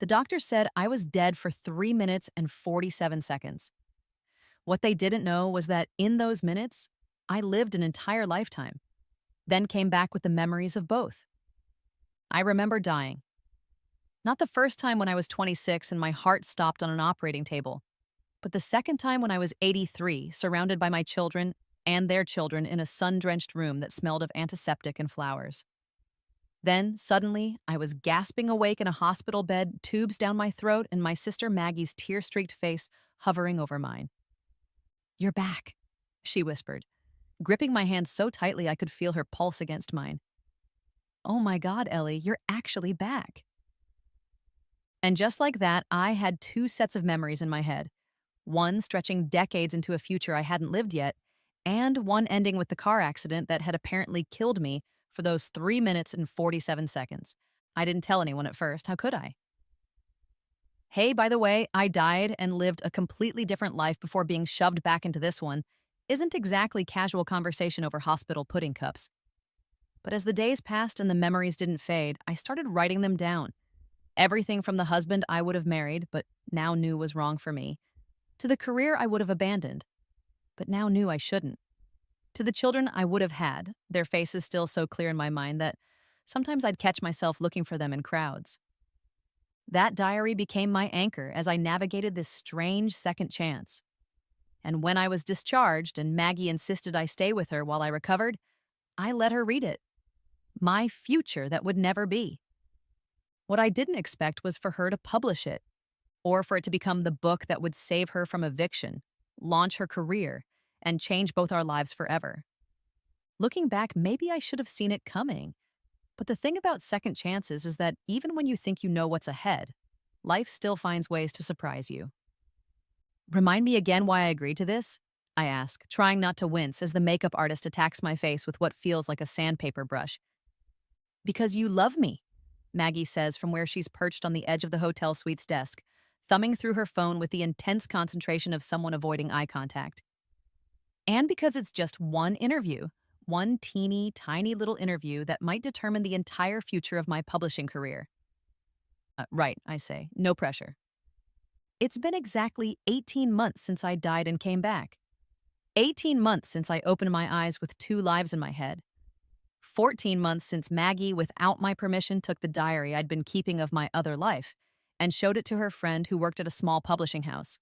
The doctor said I was dead for 3 minutes and 47 seconds. What they didn't know was that in those minutes, I lived an entire lifetime, then came back with the memories of both. I remember dying. Not the first time when I was 26 and my heart stopped on an operating table, but the second time when I was 83, surrounded by my children and their children in a sun-drenched room that smelled of antiseptic and flowers. Then, suddenly, I was gasping awake in a hospital bed, tubes down my throat, and my sister Maggie's tear-streaked face hovering over mine. "You're back," she whispered, gripping my hand so tightly I could feel her pulse against mine. "Oh my God, Ellie, you're actually back." And just like that, I had two sets of memories in my head. One stretching decades into a future I hadn't lived yet, and one ending with the car accident that had apparently killed me for those 3 minutes and 47 seconds. I didn't tell anyone at first. How could I? Hey, by the way, I died and lived a completely different life before being shoved back into this one isn't exactly casual conversation over hospital pudding cups. But as the days passed and the memories didn't fade, I started writing them down. Everything from the husband I would have married, but now knew was wrong for me, to the career I would have abandoned, but now knew I shouldn't, to the children I would have had, their faces still so clear in my mind that sometimes I'd catch myself looking for them in crowds. That diary became my anchor as I navigated this strange second chance. And when I was discharged and Maggie insisted I stay with her while I recovered, I let her read it. My future that would never be. What I didn't expect was for her to publish it, or for it to become the book that would save her from eviction, launch her career, and change both our lives forever. Looking back, maybe I should have seen it coming. But the thing about second chances is that even when you think you know what's ahead, life still finds ways to surprise you. "Remind me again why I agreed to this?" I ask, trying not to wince as the makeup artist attacks my face with what feels like a sandpaper brush. "Because you love me," Maggie says from where she's perched on the edge of the hotel suite's desk, thumbing through her phone with the intense concentration of someone avoiding eye contact. "And because it's just one interview, one teeny, tiny little interview that might determine the entire future of my publishing career." Right, I say, no pressure. It's been exactly 18 months since I died and came back. 18 months since I opened my eyes with two lives in my head. 14 months since Maggie, without my permission, took the diary I'd been keeping of my other life and showed it to her friend who worked at a small publishing house.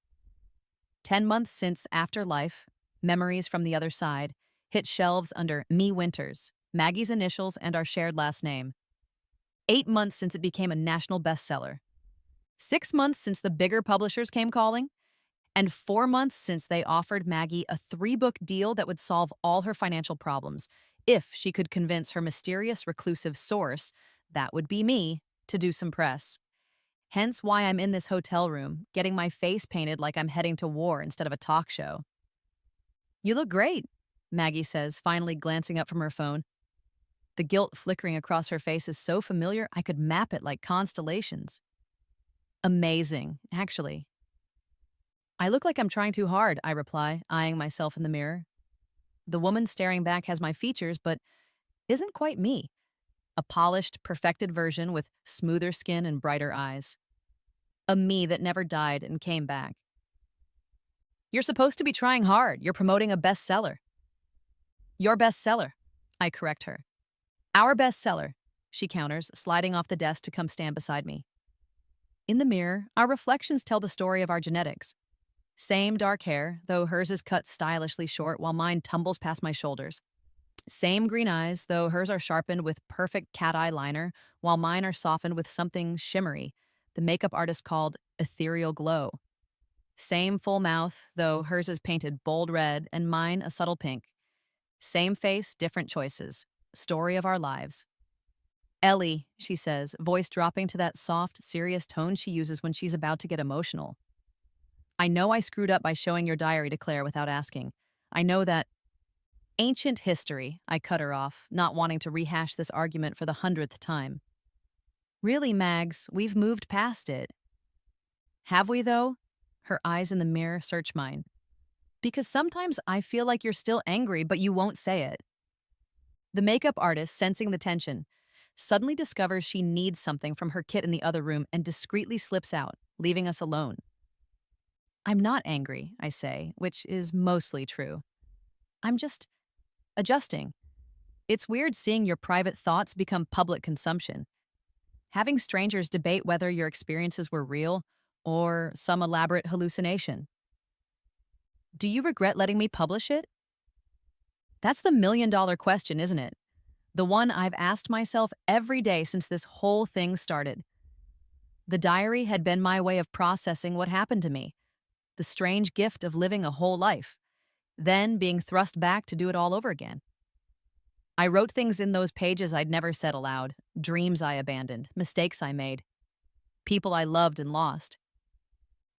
10 months since After Life, Memories from the Other Side, hit shelves under Me Winters, Maggie's initials and our shared last name. 8 months since it became a national bestseller. 6 months since the bigger publishers came calling, and 4 months since they offered Maggie a 3-book deal that would solve all her financial problems if she could convince her mysterious reclusive source, that would be me, to do some press. Hence why I'm in this hotel room, getting my face painted like I'm heading to war instead of a talk show. "You look great," Maggie says, finally glancing up from her phone. The guilt flickering across her face is so familiar I could map it like constellations. "Amazing, actually." "I look like I'm trying too hard," I reply, eyeing myself in the mirror. The woman staring back has my features, but isn't quite me. A polished, perfected version with smoother skin and brighter eyes. A me that never died and came back. "You're supposed to be trying hard. You're promoting a bestseller." "Your bestseller," I correct her. "Our bestseller," she counters, sliding off the desk to come stand beside me. In the mirror, our reflections tell the story of our genetics. Same dark hair, though hers is cut stylishly short while mine tumbles past my shoulders. Same green eyes, though hers are sharpened with perfect cat eye liner, while mine are softened with something shimmery, the makeup artist called ethereal glow. Same full mouth, though hers is painted bold red and mine a subtle pink. Same face, different choices. Story of our lives. "Ellie," she says, voice dropping to that soft, serious tone she uses when she's about to get emotional. "I know I screwed up by showing your diary to Claire without asking. I know that—" "Ancient history," I cut her off, not wanting to rehash this argument for the 100th time. "Really, Mags, we've moved past it." "Have we, though?" Her eyes in the mirror search mine. "Because sometimes I feel like you're still angry, but you won't say it." The makeup artist, sensing the tension, suddenly discovers she needs something from her kit in the other room and discreetly slips out, leaving us alone. I'm not angry, I say, which is mostly true. I'm just adjusting. It's weird seeing your private thoughts become public consumption. Having strangers debate whether your experiences were real or some elaborate hallucination. Do you regret letting me publish it? That's the million-dollar question, isn't it? The one I've asked myself every day since this whole thing started. The diary had been my way of processing what happened to me, the strange gift of living a whole life, then being thrust back to do it all over again. I wrote things in those pages I'd never said aloud, dreams I abandoned, mistakes I made, people I loved and lost.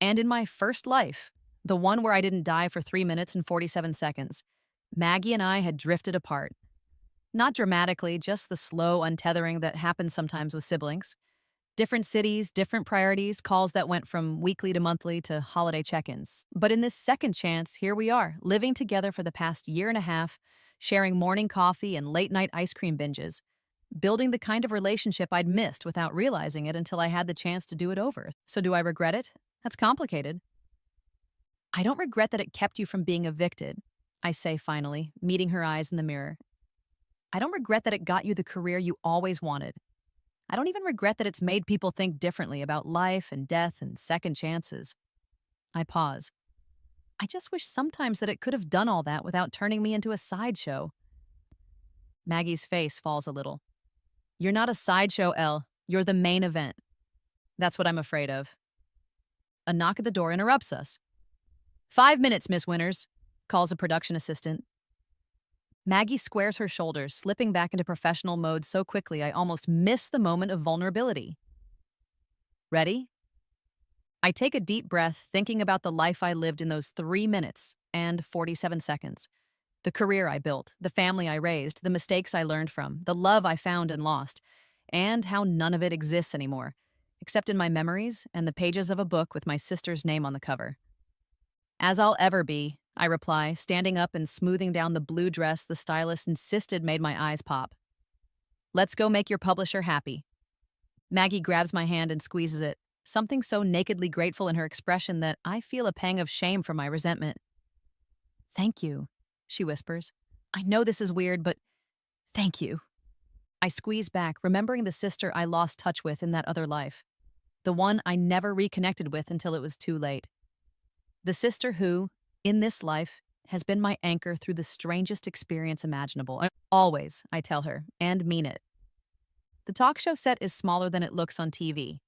And in my first life, the one where I didn't die for 3 minutes and 47 seconds, Maggie and I had drifted apart. Not dramatically, just the slow untethering that happens sometimes with siblings. Different cities, different priorities, calls that went from weekly to monthly to holiday check-ins. But in this second chance, here we are, living together for the past year and a half, sharing morning coffee and late-night ice cream binges, building the kind of relationship I'd missed without realizing it until I had the chance to do it over. So do I regret it? That's complicated. I don't regret that it kept you from being evicted, I say finally, meeting her eyes in the mirror. I don't regret that it got you the career you always wanted. I don't even regret that it's made people think differently about life and death and second chances. I pause. I just wish sometimes that it could have done all that without turning me into a sideshow. Maggie's face falls a little. You're not a sideshow, Elle. You're the main event. That's what I'm afraid of. A knock at the door interrupts us. 5 minutes, Miss Winters, calls a production assistant. Maggie squares her shoulders, slipping back into professional mode so quickly I almost miss the moment of vulnerability. Ready? I take a deep breath, thinking about the life I lived in those 3 minutes and 47 seconds. The career I built, the family I raised, the mistakes I learned from, the love I found and lost, and how none of it exists anymore, except in my memories and the pages of a book with my sister's name on the cover. As I'll ever be, I reply, standing up and smoothing down the blue dress the stylist insisted made my eyes pop. Let's go make your publisher happy. Maggie grabs my hand and squeezes it, something so nakedly grateful in her expression that I feel a pang of shame for my resentment. Thank you, she whispers. I know this is weird, but thank you. I squeeze back, remembering the sister I lost touch with in that other life, the one I never reconnected with until it was too late. The sister who, in this life, has been my anchor through the strangest experience imaginable. Always, I tell her, and mean it. The talk show set is smaller than it looks on TV.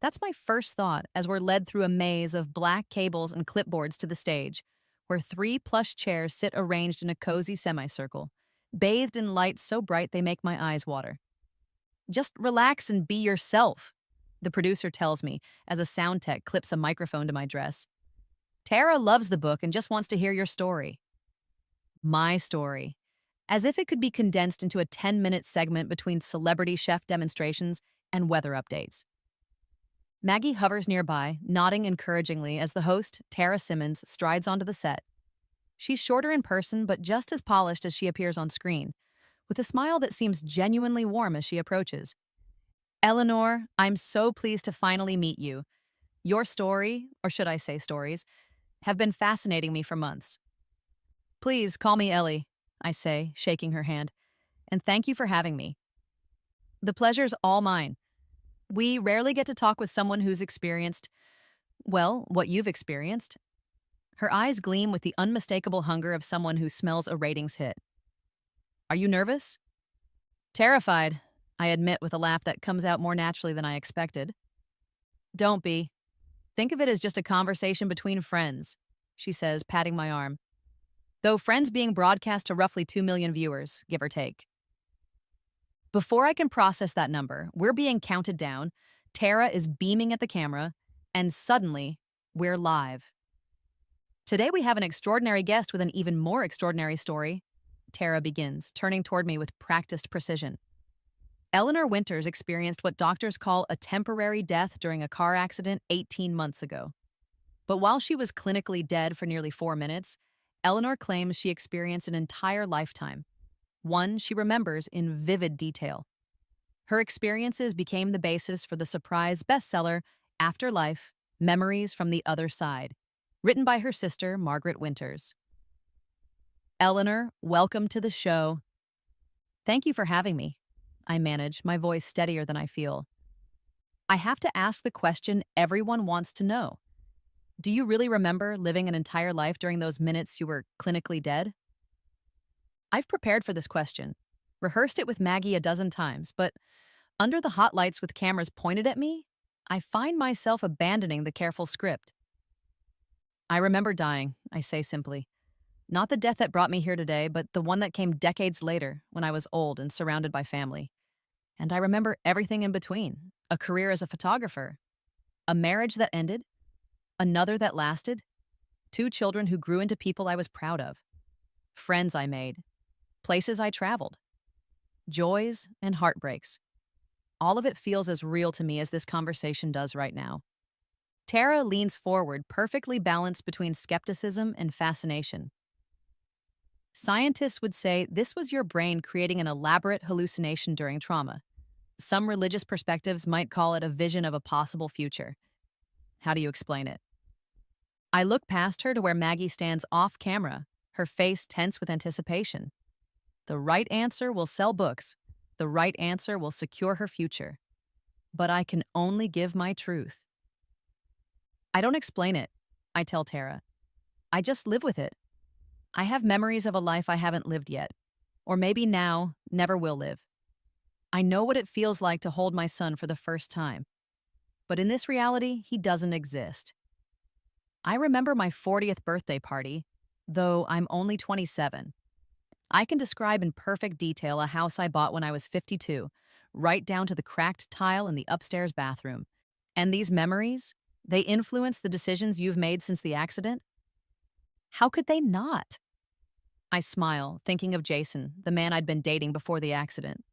That's my first thought as we're led through a maze of black cables and clipboards to the stage, where 3 plush chairs sit arranged in a cozy semicircle, bathed in lights so bright they make my eyes water. Just relax and be yourself, the producer tells me as a sound tech clips a microphone to my dress. Tara loves the book and just wants to hear your story. My story. As if it could be condensed into a 10-minute segment between celebrity chef demonstrations and weather updates. Maggie hovers nearby, nodding encouragingly as the host, Tara Simmons, strides onto the set. She's shorter in person, but just as polished as she appears on screen, with a smile that seems genuinely warm as she approaches. Eleanor, I'm so pleased to finally meet you. Your story, or should I say stories, have been fascinating me for months. Please call me Ellie, I say, shaking her hand, and thank you for having me. The pleasure's all mine. We rarely get to talk with someone who's experienced, well, what you've experienced. Her eyes gleam with the unmistakable hunger of someone who smells a ratings hit. Are you nervous? Terrified, I admit with a laugh that comes out more naturally than I expected. Don't be. Think of it as just a conversation between friends, she says, patting my arm. Though Friends being broadcast to roughly 2 million viewers, give or take. Before I can process that number, we're being counted down, Tara is beaming at the camera, and suddenly, we're live. Today we have an extraordinary guest with an even more extraordinary story, Tara begins, turning toward me with practiced precision. Eleanor Winters experienced what doctors call a temporary death during a car accident 18 months ago. But while she was clinically dead for nearly 4 minutes, Eleanor claims she experienced an entire lifetime, one she remembers in vivid detail. Her experiences became the basis for the surprise bestseller Afterlife: Memories from the Other Side, written by her sister, Margaret Winters. Eleanor, welcome to the show. Thank you for having me. I manage, my voice steadier than I feel. I have to ask the question everyone wants to know. Do you really remember living an entire life during those minutes you were clinically dead? I've prepared for this question, rehearsed it with Maggie a dozen times, but under the hot lights with cameras pointed at me, I find myself abandoning the careful script. I remember dying, I say simply. Not the death that brought me here today, but the one that came decades later when I was old and surrounded by family. And I remember everything in between: a career as a photographer, a marriage that ended, another that lasted, two children who grew into people I was proud of, friends I made, places I traveled, joys and heartbreaks. All of it feels as real to me as this conversation does right now. Tara leans forward, perfectly balanced between skepticism and fascination. Scientists would say this was your brain creating an elaborate hallucination during trauma. Some religious perspectives might call it a vision of a possible future. How do you explain it? I look past her to where Maggie stands off camera, her face tense with anticipation. The right answer will sell books. The right answer will secure her future. But I can only give my truth. I don't explain it, I tell Tara. I just live with it. I have memories of a life I haven't lived yet, or maybe now, never will live. I know what it feels like to hold my son for the first time. But in this reality, he doesn't exist. I remember my 40th birthday party, though I'm only 27. I can describe in perfect detail a house I bought when I was 52, right down to the cracked tile in the upstairs bathroom. And these memories, they influence the decisions you've made since the accident? How could they not? I smile, thinking of Jason, the man I'd been dating before the accident.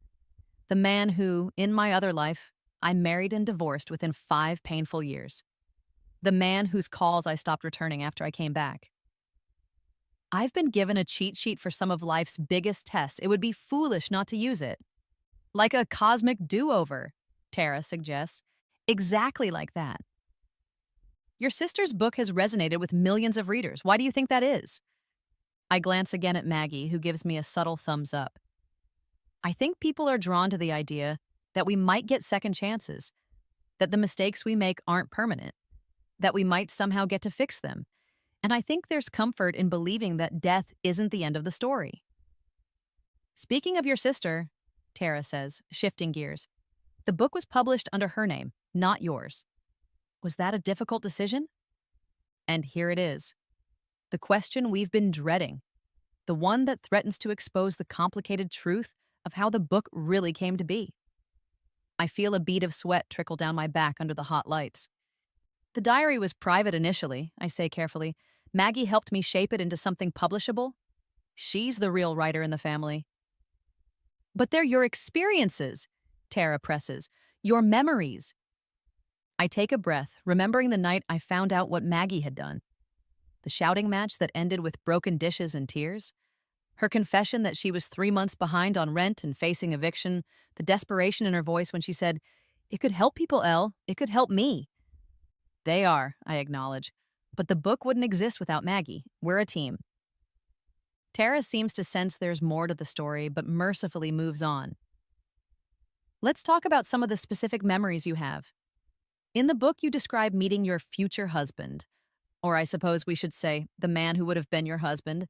The man who, in my other life, I married and divorced within 5 painful years. The man whose calls I stopped returning after I came back. I've been given a cheat sheet for some of life's biggest tests. It would be foolish not to use it. Like a cosmic do-over, Tara suggests. Exactly like that. Your sister's book has resonated with millions of readers. Why do you think that is? I glance again at Maggie, who gives me a subtle thumbs up. I think people are drawn to the idea that we might get second chances, that the mistakes we make aren't permanent, that we might somehow get to fix them. And I think there's comfort in believing that death isn't the end of the story. Speaking of your sister, Tara says, shifting gears, the book was published under her name, not yours. Was that a difficult decision? And here it is. The question we've been dreading. The one that threatens to expose the complicated truth of how the book really came to be. I feel a bead of sweat trickle down my back under the hot lights. The diary was private initially, I say carefully. Maggie helped me shape it into something publishable. She's the real writer in the family. But they're your experiences, Tara presses. Your memories. I take a breath, remembering the night I found out what Maggie had done. The shouting match that ended with broken dishes and tears. Her confession that she was 3 months behind on rent and facing eviction. The desperation in her voice when she said, "It could help people, Elle. It could help me." They are, I acknowledge. But the book wouldn't exist without Maggie. We're a team. Tara seems to sense there's more to the story, but mercifully moves on. Let's talk about some of the specific memories you have. In the book, you describe meeting your future husband, or I suppose we should say the man who would have been your husband,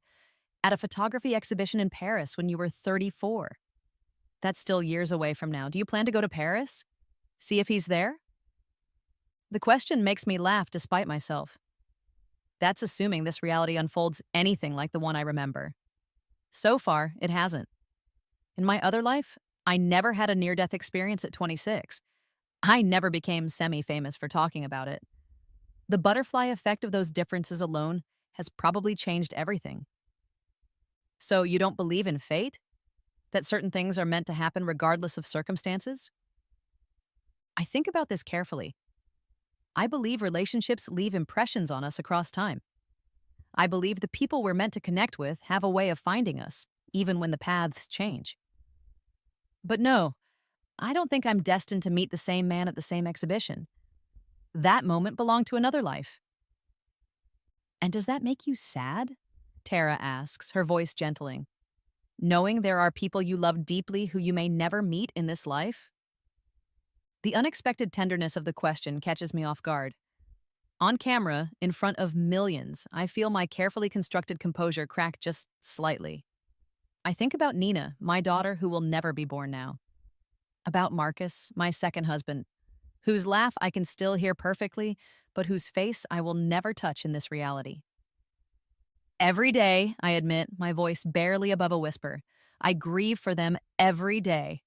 at a photography exhibition in Paris when you were 34. That's still years away from now. Do you plan to go to Paris? See if he's there? The question makes me laugh despite myself. That's assuming this reality unfolds anything like the one I remember. So far, it hasn't. In my other life, I never had a near-death experience at 26. I never became semi-famous for talking about it. The butterfly effect of those differences alone has probably changed everything. So you don't believe in fate? That certain things are meant to happen regardless of circumstances? I think about this carefully. I believe relationships leave impressions on us across time. I believe the people we're meant to connect with have a way of finding us, even when the paths change. But no, I don't think I'm destined to meet the same man at the same exhibition. That moment belonged to another life. And does that make you sad? Tara asks, her voice gentling. Knowing there are people you love deeply who you may never meet in this life? The unexpected tenderness of the question catches me off guard. On camera, in front of millions, I feel my carefully constructed composure crack just slightly. I think about Nina, my daughter who will never be born now. About Marcus, my second husband, whose laugh I can still hear perfectly, but whose face I will never touch in this reality. Every day, I admit, my voice barely above a whisper, I grieve for them every day.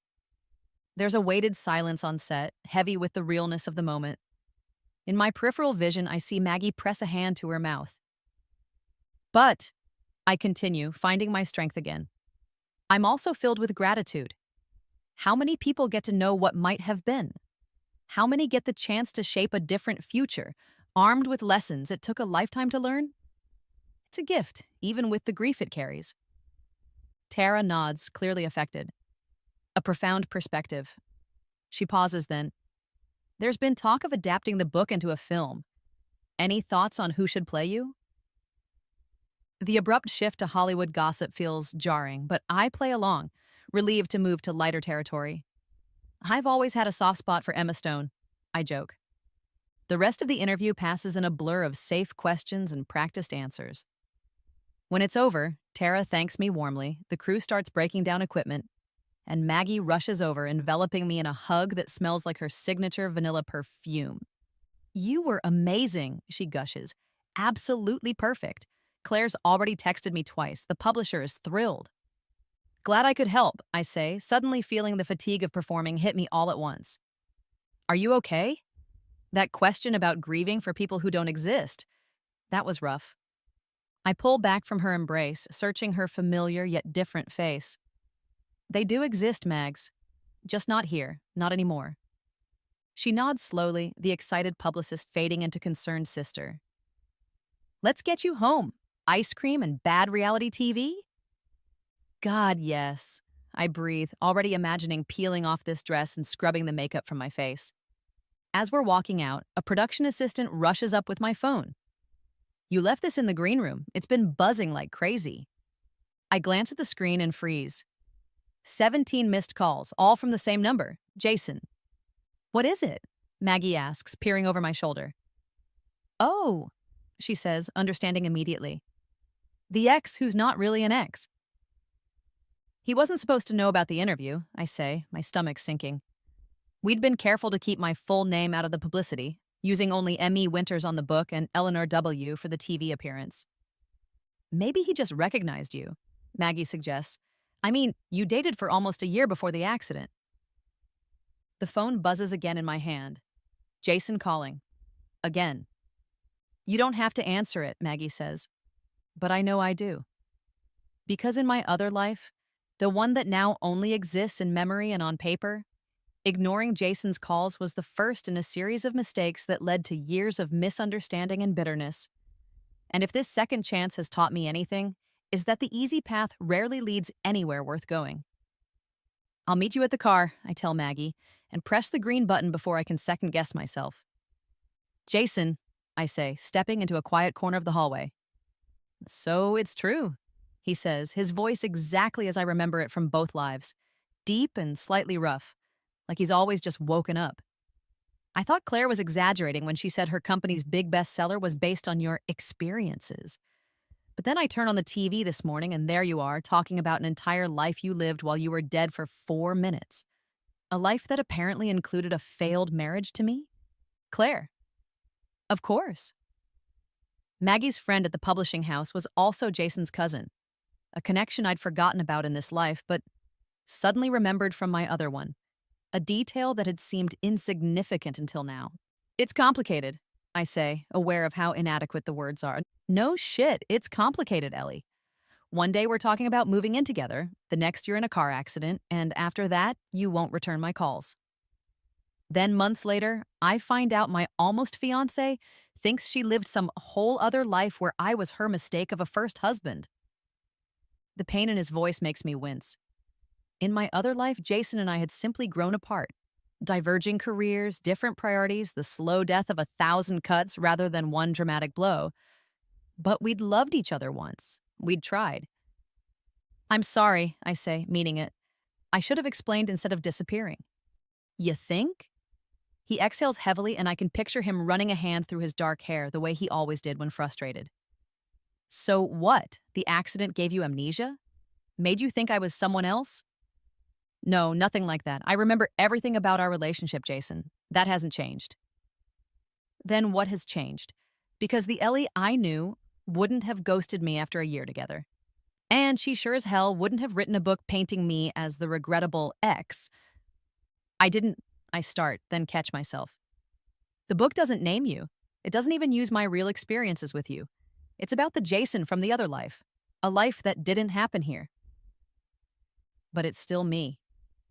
There's a weighted silence on set, heavy with the realness of the moment. In my peripheral vision, I see Maggie press a hand to her mouth. But, I continue, finding my strength again. I'm also filled with gratitude. How many people get to know what might have been? How many get the chance to shape a different future, armed with lessons it took a lifetime to learn? It's a gift, even with the grief it carries. Tara nods, clearly affected. A profound perspective. She pauses then. There's been talk of adapting the book into a film. Any thoughts on who should play you? The abrupt shift to Hollywood gossip feels jarring, but I play along, relieved to move to lighter territory. I've always had a soft spot for Emma Stone, I joke. The rest of the interview passes in a blur of safe questions and practiced answers. When it's over, Tara thanks me warmly, the crew starts breaking down equipment, and Maggie rushes over, enveloping me in a hug that smells like her signature vanilla perfume. You were amazing, she gushes. Absolutely perfect. Claire's already texted me twice. The publisher is thrilled. Glad I could help, I say, suddenly feeling the fatigue of performing hit me all at once. Are you okay? That question about grieving for people who don't exist. That was rough. I pull back from her embrace, searching her familiar yet different face. They do exist, Mags. Just not here, not anymore. She nods slowly, the excited publicist fading into concerned sister. Let's get you home. Ice cream and bad reality TV? God, yes. I breathe, already imagining peeling off this dress and scrubbing the makeup from my face. As we're walking out, a production assistant rushes up with my phone. You left this in the green room. It's been buzzing like crazy. I glance at the screen and freeze. 17 missed calls, all from the same number, Jason. What is it? Maggie asks, peering over my shoulder. Oh, she says, understanding immediately. The ex who's not really an ex. He wasn't supposed to know about the interview, I say, my stomach sinking. We'd been careful to keep my full name out of the publicity, using only M.E. Winters on the book and Eleanor W. for the TV appearance. Maybe he just recognized you, Maggie suggests. I mean, you dated for almost a year before the accident. The phone buzzes again in my hand. Jason calling. Again. You don't have to answer it, Maggie says. But I know I do. Because in my other life, the one that now only exists in memory and on paper, ignoring Jason's calls was the first in a series of mistakes that led to years of misunderstanding and bitterness. And if this second chance has taught me anything, is that the easy path rarely leads anywhere worth going. I'll meet you at the car, I tell Maggie, and press the green button before I can second-guess myself. Jason, I say, stepping into a quiet corner of the hallway. So it's true, he says, his voice exactly as I remember it from both lives, deep and slightly rough, like he's always just woken up. I thought Claire was exaggerating when she said her company's big bestseller was based on your experiences. But then I turn on the TV this morning and there you are, talking about an entire life you lived while you were dead for 4 minutes. A life that apparently included a failed marriage to me? Claire. Of course. Maggie's friend at the publishing house was also Jason's cousin, a connection I'd forgotten about in this life, but suddenly remembered from my other one, a detail that had seemed insignificant until now. It's complicated, I say, aware of how inadequate the words are. No shit, it's complicated, Ellie. One day we're talking about moving in together, the next you're in a car accident, and after that, you won't return my calls. Then months later, I find out my almost fiancé thinks she lived some whole other life where I was her mistake of a first husband. The pain in his voice makes me wince. In my other life, Jason and I had simply grown apart. Diverging careers, different priorities, the slow death of 1,000 cuts rather than one dramatic blow. But we'd loved each other once. We'd tried. I'm sorry, I say, meaning it. I should have explained instead of disappearing. You think? He exhales heavily, and I can picture him running a hand through his dark hair the way he always did when frustrated. So what? The accident gave you amnesia? Made you think I was someone else? No, nothing like that. I remember everything about our relationship, Jason. That hasn't changed. Then what has changed? Because the Ellie I knew wouldn't have ghosted me after a year together. And she sure as hell wouldn't have written a book painting me as the regrettable ex. I didn't, I start, then catch myself. The book doesn't name you. It doesn't even use my real experiences with you. It's about the Jason from the other life, a life that didn't happen here. But it's still me,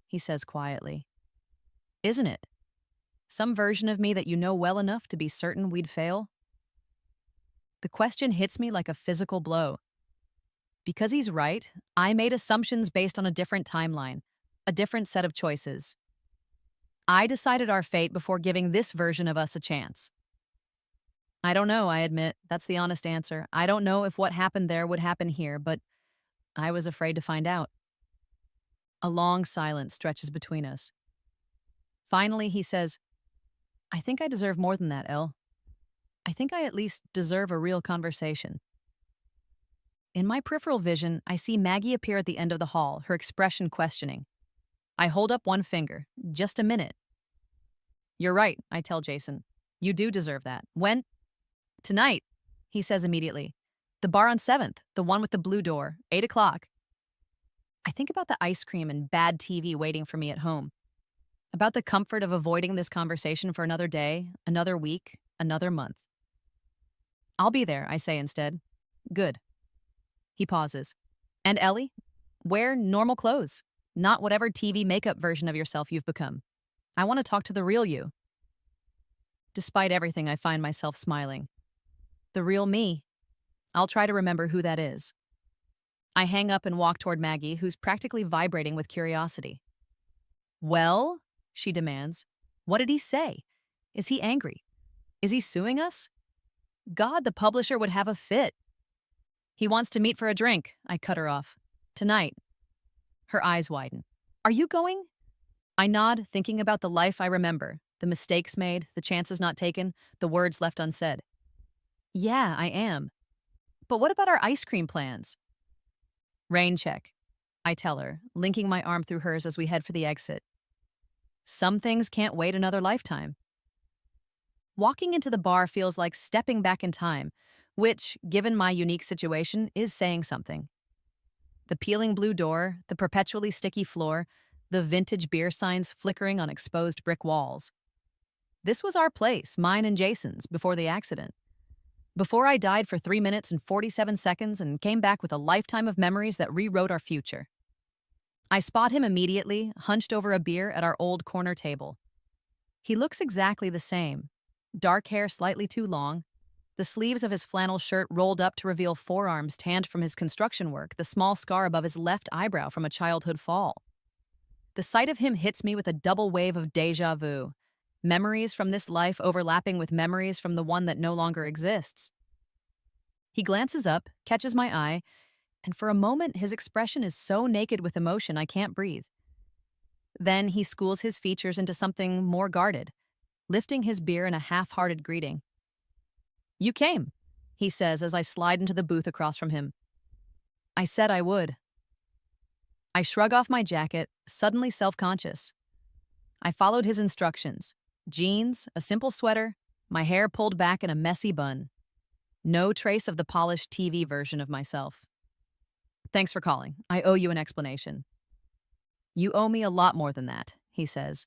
he says quietly. Isn't it? Some version of me that you know well enough to be certain we'd fail? The question hits me like a physical blow. Because he's right, I made assumptions based on a different timeline, a different set of choices. I decided our fate before giving this version of us a chance. I don't know, I admit. That's the honest answer. I don't know if what happened there would happen here, but I was afraid to find out. A long silence stretches between us. Finally, he says, I think I deserve more than that, Elle. I think I at least deserve a real conversation. In my peripheral vision, I see Maggie appear at the end of the hall, her expression questioning. I hold up one finger. Just a minute. You're right, I tell Jason. You do deserve that. When? Tonight, he says immediately. The bar on 7th, the one with the blue door, 8 o'clock. I think about the ice cream and bad TV waiting for me at home. About the comfort of avoiding this conversation for another day, another week, another month. I'll be there, I say instead. Good. He pauses. And Ellie? Wear normal clothes, not whatever TV makeup version of yourself you've become. I want to talk to the real you. Despite everything, I find myself smiling. The real me. I'll try to remember who that is. I hang up and walk toward Maggie, who's practically vibrating with curiosity. Well, she demands. What did he say? Is he angry? Is he suing us? God, the publisher would have a fit. He wants to meet for a drink, I cut her off. Tonight. Her eyes widen. Are you going? I nod, thinking about the life I remember, the mistakes made, the chances not taken, the words left unsaid. Yeah, I am. But what about our ice cream plans? Rain check, I tell her, linking my arm through hers as we head for the exit. Some things can't wait another lifetime. Walking into the bar feels like stepping back in time, which, given my unique situation, is saying something. The peeling blue door, the perpetually sticky floor, the vintage beer signs flickering on exposed brick walls. This was our place, mine and Jason's, before the accident. Before I died for 3 minutes and 47 seconds and came back with a lifetime of memories that rewrote our future. I spot him immediately, hunched over a beer at our old corner table. He looks exactly the same. Dark hair slightly too long, the sleeves of his flannel shirt rolled up to reveal forearms tanned from his construction work, the small scar above his left eyebrow from a childhood fall. The sight of him hits me with a double wave of déjà vu. Memories from this life overlapping with memories from the one that no longer exists. He glances up, catches my eye, and for a moment his expression is so naked with emotion I can't breathe. Then he schools his features into something more guarded, lifting his beer in a half-hearted greeting. You came, he says as I slide into the booth across from him. I said I would. I shrug off my jacket, suddenly self-conscious. I followed his instructions. Jeans, a simple sweater, my hair pulled back in a messy bun. No trace of the polished TV version of myself. Thanks for calling. I owe you an explanation. You owe me a lot more than that, he says,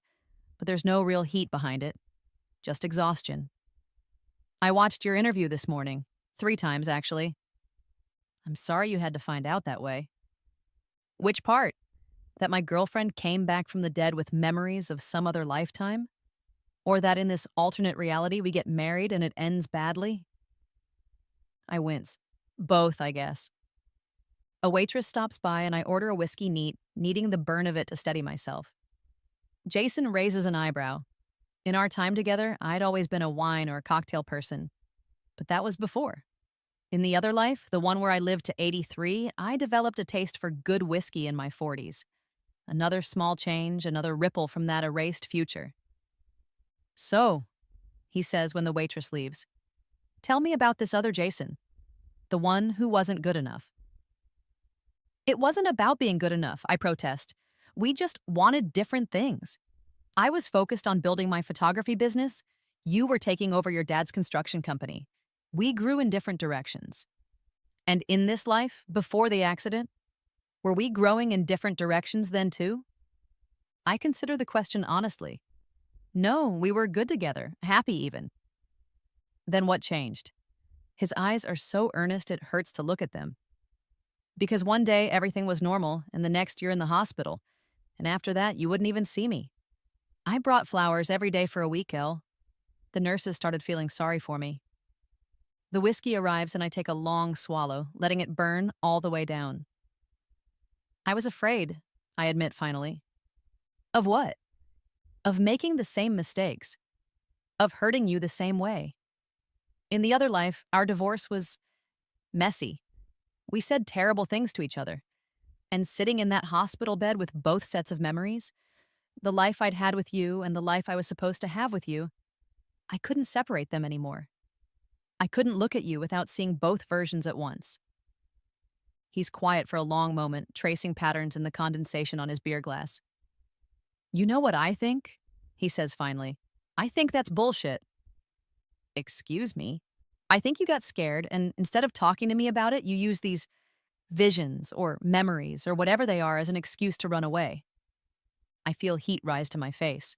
but there's no real heat behind it. Just exhaustion. I watched your interview this morning. 3 times, actually. I'm sorry you had to find out that way. Which part? That my girlfriend came back from the dead with memories of some other lifetime? Or that in this alternate reality we get married and it ends badly? I wince. Both, I guess. A waitress stops by and I order a whiskey neat, needing the burn of it to steady myself. Jason raises an eyebrow. In our time together, I'd always been a wine or cocktail person, but that was before. In the other life, the one where I lived to 83, I developed a taste for good whiskey in my 40s. Another small change, another ripple from that erased future. So, he says when the waitress leaves, tell me about this other Jason, the one who wasn't good enough. It wasn't about being good enough, I protest. We just wanted different things. I was focused on building my photography business. You were taking over your dad's construction company. We grew in different directions. And in this life, before the accident, were we growing in different directions then too? I consider the question honestly. No, we were good together, happy even. Then what changed? His eyes are so earnest it hurts to look at them. Because one day everything was normal, and the next you're in the hospital, and after that you wouldn't even see me. I brought flowers every day for a week, El. The nurses started feeling sorry for me. The whiskey arrives and I take a long swallow, letting it burn all the way down. I was afraid, I admit finally. Of what? Of making the same mistakes. Of hurting you the same way. In the other life, our divorce was messy. We said terrible things to each other. And sitting in that hospital bed with both sets of memories, the life I'd had with you and the life I was supposed to have with you, I couldn't separate them anymore. I couldn't look at you without seeing both versions at once. He's quiet for a long moment, tracing patterns in the condensation on his beer glass. You know what I think? He says finally. I think that's bullshit. Excuse me? I think you got scared, and instead of talking to me about it, you use these visions or memories or whatever they are as an excuse to run away. I feel heat rise to my face.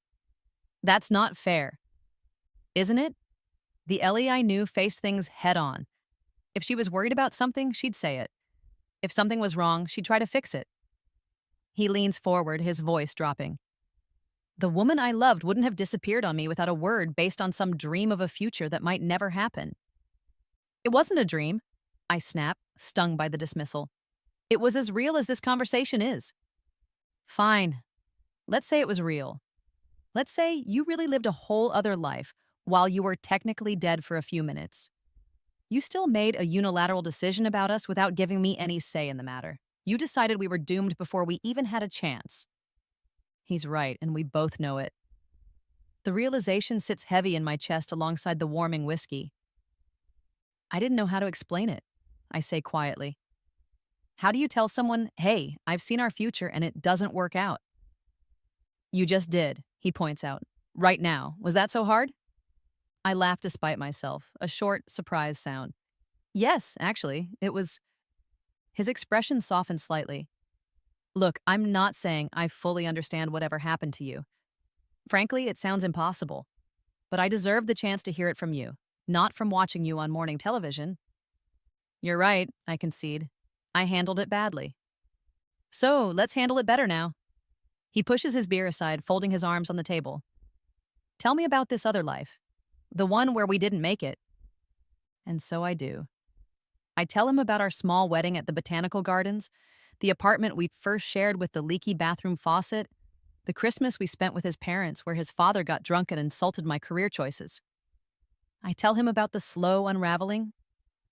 That's not fair. Isn't it? The Ellie I knew faced things head on. If she was worried about something, she'd say it. If something was wrong, she'd try to fix it. He leans forward, his voice dropping. The woman I loved wouldn't have disappeared on me without a word based on some dream of a future that might never happen. It wasn't a dream, I snap, stung by the dismissal. It was as real as this conversation is. Fine. Let's say it was real. Let's say you really lived a whole other life while you were technically dead for a few minutes. You still made a unilateral decision about us without giving me any say in the matter. You decided we were doomed before we even had a chance. He's right, and we both know it. The realization sits heavy in my chest alongside the warming whiskey. I didn't know how to explain it, I say quietly. How do you tell someone, hey, I've seen our future and it doesn't work out? You just did, he points out. Right now. Was that so hard? I laugh despite myself, a short, surprised sound. Yes, actually, it was. His expression softened slightly. Look, I'm not saying I fully understand whatever happened to you. Frankly, it sounds impossible. But I deserve the chance to hear it from you, not from watching you on morning television. You're right, I concede. I handled it badly. So, let's handle it better now. He pushes his beer aside, folding his arms on the table. Tell me about this other life. The one where we didn't make it. And so I do. I tell him about our small wedding at the botanical gardens, the apartment we first shared with the leaky bathroom faucet, the Christmas we spent with his parents where his father got drunk and insulted my career choices. I tell him about the slow unraveling,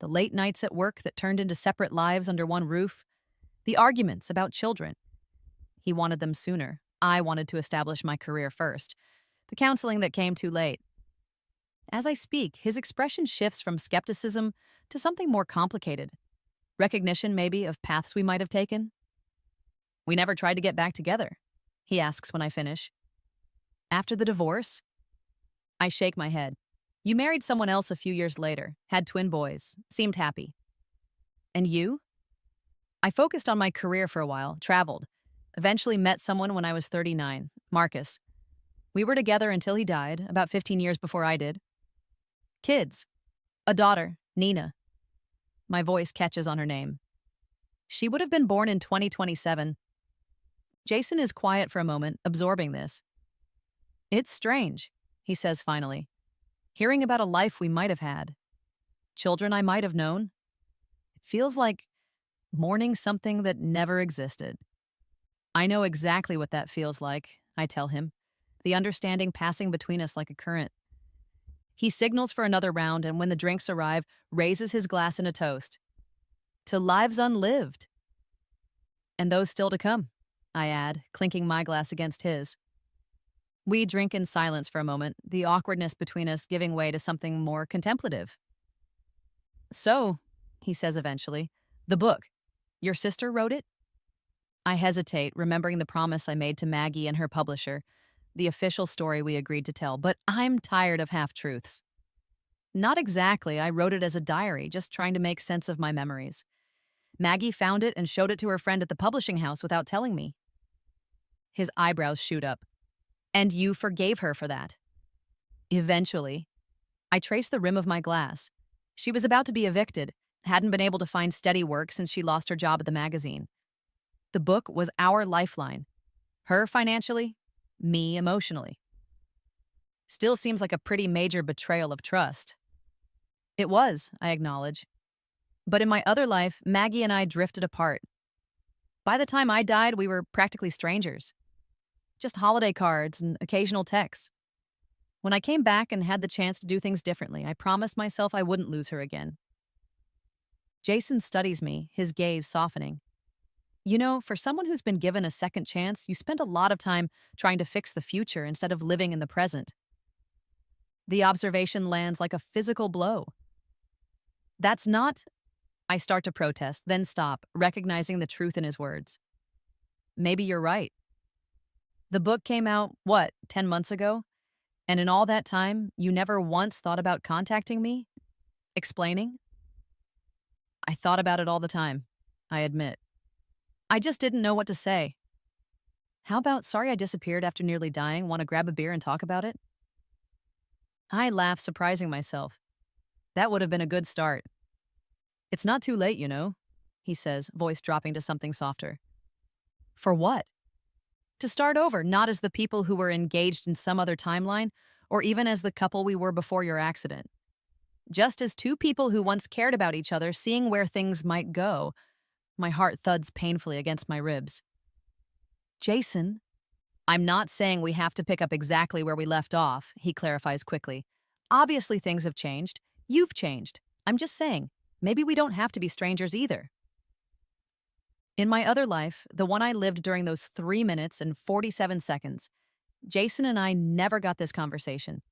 the late nights at work that turned into separate lives under one roof, the arguments about children. He wanted them sooner. I wanted to establish my career first. The counseling that came too late. As I speak, his expression shifts from skepticism to something more complicated. Recognition, maybe, of paths we might have taken. We never tried to get back together, he asks when I finish. After the divorce? I shake my head. You married someone else a few years later, had twin boys, seemed happy. And you? I focused on my career for a while, traveled, eventually met someone when I was 39, Marcus. We were together until he died, about 15 years before I did. Kids. A daughter, Nina. My voice catches on her name. She would have been born in 2027. Jason is quiet for a moment, absorbing this. It's strange, he says finally. Hearing about a life we might have had. Children I might have known. It feels like mourning something that never existed. I know exactly what that feels like, I tell him, the understanding passing between us like a current. He signals for another round and when the drinks arrive, raises his glass in a toast. To lives unlived. And those still to come, I add, clinking my glass against his. We drink in silence for a moment, the awkwardness between us giving way to something more contemplative. So, he says eventually, the book. Your sister wrote it? I hesitate, remembering the promise I made to Maggie and her publisher, the official story we agreed to tell, but I'm tired of half-truths. Not exactly, I wrote it as a diary, just trying to make sense of my memories. Maggie found it and showed it to her friend at the publishing house without telling me. His eyebrows shoot up. And you forgave her for that. Eventually. I traced the rim of my glass. She was about to be evicted, hadn't been able to find steady work since she lost her job at the magazine. The book was our lifeline. Her financially, me emotionally. Still seems like a pretty major betrayal of trust. It was, I acknowledge. But in my other life, Maggie and I drifted apart. By the time I died, we were practically strangers. Just holiday cards and occasional texts. When I came back and had the chance to do things differently, I promised myself I wouldn't lose her again. Jason studies me, his gaze softening. You know, for someone who's been given a second chance, you spend a lot of time trying to fix the future instead of living in the present. The observation lands like a physical blow. That's not... I start to protest, then stop, recognizing the truth in his words. Maybe you're right. The book came out, 10 months ago? And in all that time, you never once thought about contacting me? Explaining? I thought about it all the time, I admit. I just didn't know what to say. How about, sorry I disappeared after nearly dying, want to grab a beer and talk about it? I laugh, surprising myself. That would have been a good start. It's not too late, you know, he says, voice dropping to something softer. For what? To start over, not as the people who were engaged in some other timeline, or even as the couple we were before your accident. Just as two people who once cared about each other, seeing where things might go. My heart thuds painfully against my ribs. Jason, I'm not saying we have to pick up exactly where we left off, he clarifies quickly. Obviously things have changed. You've changed. I'm just saying, maybe we don't have to be strangers either. In my other life, the one I lived during those 3 minutes and 47 seconds, Jason and I never got this conversation.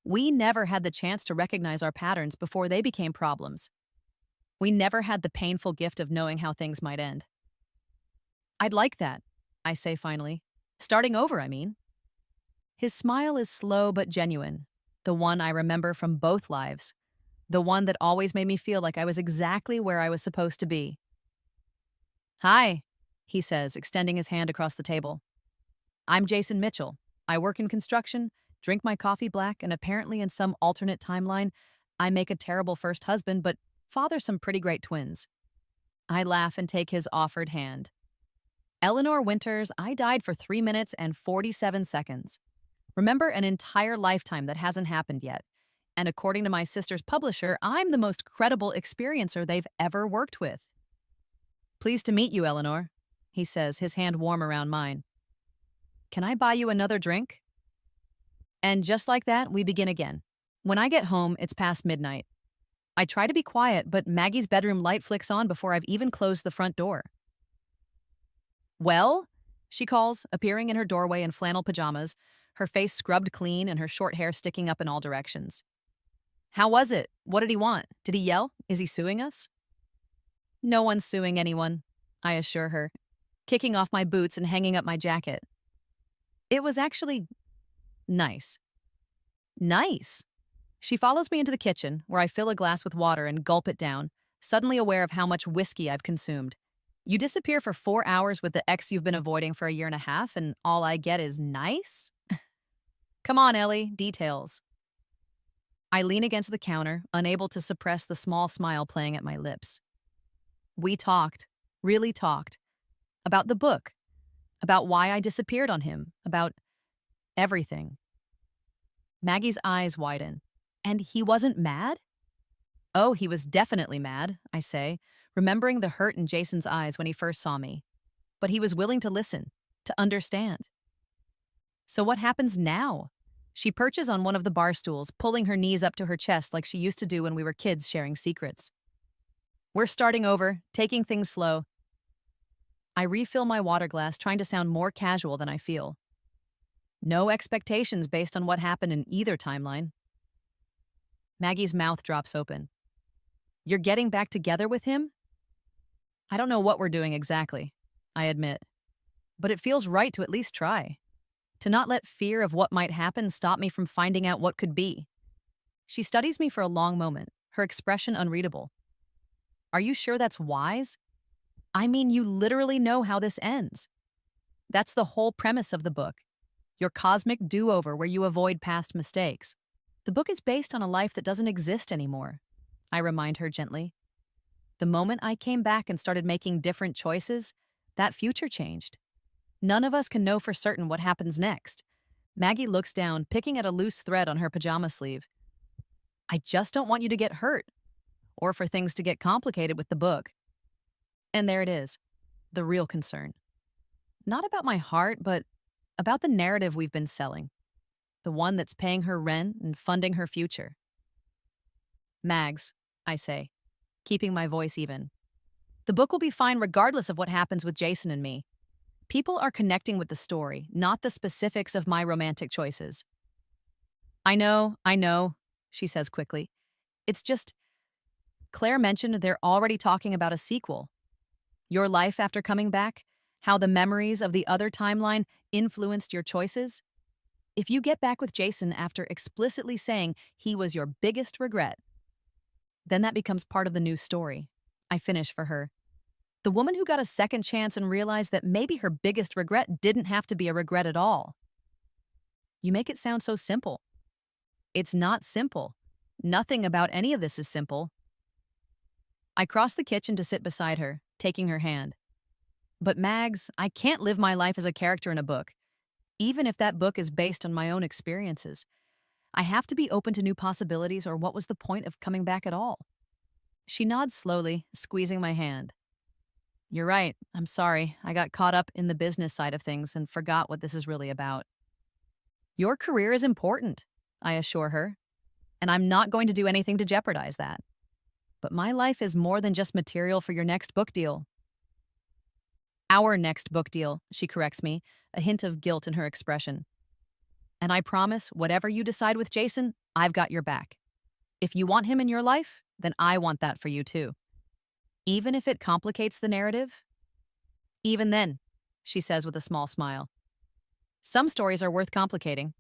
We never had the chance to recognize our patterns before they became problems. We never had the painful gift of knowing how things might end. I'd like that, I say finally. Starting over, I mean. His smile is slow but genuine, the one I remember from both lives, the one that always made me feel like I was exactly where I was supposed to be. Hi, he says, extending his hand across the table. I'm Jason Mitchell. I work in construction, drink my coffee black, and apparently in some alternate timeline, I make a terrible first husband, but father some pretty great twins. I laugh and take his offered hand. Eleanor Winters, I died for 3 minutes and 47 seconds. Remember, an entire lifetime that hasn't happened yet. And according to my sister's publisher, I'm the most credible experiencer they've ever worked with. Pleased to meet you, Eleanor, he says, his hand warm around mine. Can I buy you another drink? And just like that, we begin again. When I get home, it's past midnight. I try to be quiet, but Maggie's bedroom light flicks on before I've even closed the front door. Well, she calls, appearing in her doorway in flannel pajamas, her face scrubbed clean and her short hair sticking up in all directions. How was it? What did he want? Did he yell? Is he suing us? No one's suing anyone, I assure her, kicking off my boots and hanging up my jacket. It was actually nice. Nice. She follows me into the kitchen, where I fill a glass with water and gulp it down, suddenly aware of how much whiskey I've consumed. You disappear for 4 hours with the ex you've been avoiding for a year and a half, and all I get is nice? Come on, Ellie, details. I lean against the counter, unable to suppress the small smile playing at my lips. We talked, really talked, about the book, about why I disappeared on him, about everything. Maggie's eyes widen. And he wasn't mad? Oh, he was definitely mad, I say, remembering the hurt in Jason's eyes when he first saw me. But he was willing to listen, to understand. So what happens now? She perches on one of the bar stools, pulling her knees up to her chest like she used to do when we were kids sharing secrets. We're starting over, taking things slow. I refill my water glass, trying to sound more casual than I feel. No expectations based on what happened in either timeline. Maggie's mouth drops open. You're getting back together with him? I don't know what we're doing exactly, I admit. But it feels right to at least try. To not let fear of what might happen stop me from finding out what could be. She studies me for a long moment, her expression unreadable. Are you sure that's wise? I mean, you literally know how this ends. That's the whole premise of the book. Your cosmic do-over where you avoid past mistakes. The book is based on a life that doesn't exist anymore, I remind her gently. The moment I came back and started making different choices, that future changed. None of us can know for certain what happens next. Maggie looks down, picking at a loose thread on her pajama sleeve. I just don't want you to get hurt, or for things to get complicated with the book. And there it is, the real concern. Not about my heart, but about the narrative we've been selling. The one that's paying her rent and funding her future. Mags, I say, keeping my voice even. The book will be fine regardless of what happens with Jason and me. People are connecting with the story, not the specifics of my romantic choices. I know, she says quickly. It's just, Claire mentioned they're already talking about a sequel. Your life after coming back, how the memories of the other timeline influenced your choices. If you get back with Jason after explicitly saying he was your biggest regret, then that becomes part of the new story. I finish for her. The woman who got a second chance and realized that maybe her biggest regret didn't have to be a regret at all. You make it sound so simple. It's not simple. Nothing about any of this is simple. I cross the kitchen to sit beside her, taking her hand. But Mags, I can't live my life as a character in a book, even if that book is based on my own experiences. I have to be open to new possibilities, or what was the point of coming back at all? She nods slowly, squeezing my hand. You're right. I'm sorry. I got caught up in the business side of things and forgot what this is really about. Your career is important, I assure her, and I'm not going to do anything to jeopardize that. But my life is more than just material for your next book deal. Our next book deal, she corrects me, a hint of guilt in her expression. And I promise, whatever you decide with Jason, I've got your back. If you want him in your life, then I want that for you too. Even if it complicates the narrative? Even then, she says with a small smile. Some stories are worth complicating.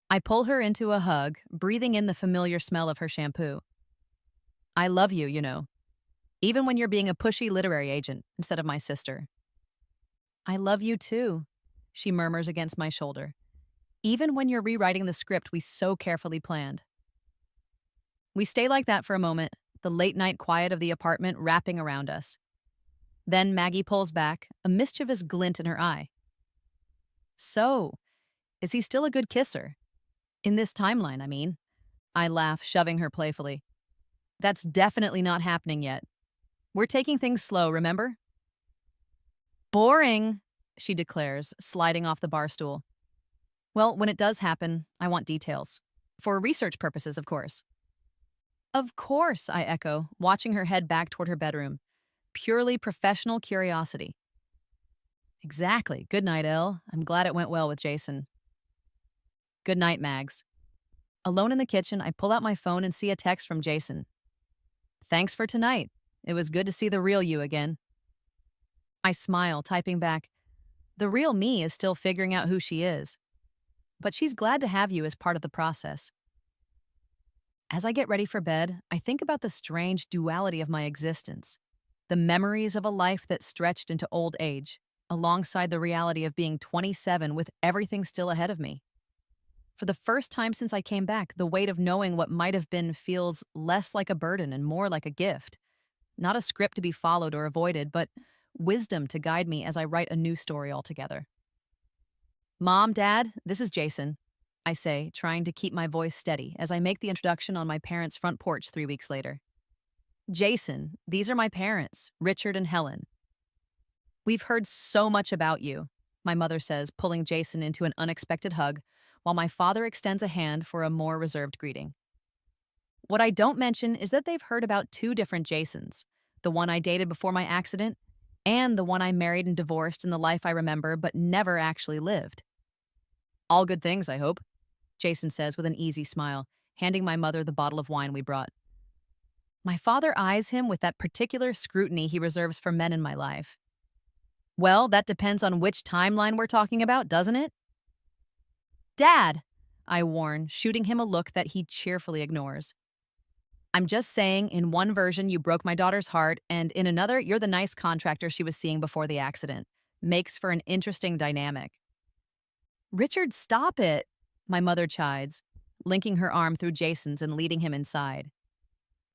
I pull her into a hug, breathing in the familiar smell of her shampoo. I love you, you know, even when you're being a pushy literary agent instead of my sister. I love you too, she murmurs against my shoulder, even when you're rewriting the script we so carefully planned. We stay like that for a moment, the late-night quiet of the apartment wrapping around us. Then Maggie pulls back, a mischievous glint in her eye. So, is he still a good kisser? In this timeline, I mean. I laugh, shoving her playfully. That's definitely not happening yet. We're taking things slow, remember? Boring, she declares, sliding off the bar stool. Well, when it does happen, I want details. For research purposes, of course. Of course, I echo, watching her head back toward her bedroom. Purely professional curiosity. Exactly. Good night, Elle. I'm glad it went well with Jason. Good night, Mags. Alone in the kitchen, I pull out my phone and see a text from Jason. Thanks for tonight. It was good to see the real you again. I smile, typing back, the real me is still figuring out who she is. But she's glad to have you as part of the process. As I get ready for bed, I think about the strange duality of my existence. The memories of a life that stretched into old age, alongside the reality of being 27 with everything still ahead of me. For the first time since I came back, the weight of knowing what might have been feels less like a burden and more like a gift. Not a script to be followed or avoided, but wisdom to guide me as I write a new story altogether. Mom, Dad, this is Jason, I say, trying to keep my voice steady as I make the introduction on my parents' front porch 3 weeks later. Jason, these are my parents, Richard and Helen. We've heard so much about you, my mother says, pulling Jason into an unexpected hug, while my father extends a hand for a more reserved greeting. What I don't mention is that they've heard about two different Jasons, the one I dated before my accident and the one I married and divorced in the life I remember but never actually lived. All good things, I hope, Jason says with an easy smile, handing my mother the bottle of wine we brought. My father eyes him with that particular scrutiny he reserves for men in my life. Well, that depends on which timeline we're talking about, doesn't it? Dad, I warn, shooting him a look that he cheerfully ignores. I'm just saying, in one version, you broke my daughter's heart, and in another, you're the nice contractor she was seeing before the accident. Makes for an interesting dynamic. Richard, stop it, my mother chides, linking her arm through Jason's and leading him inside.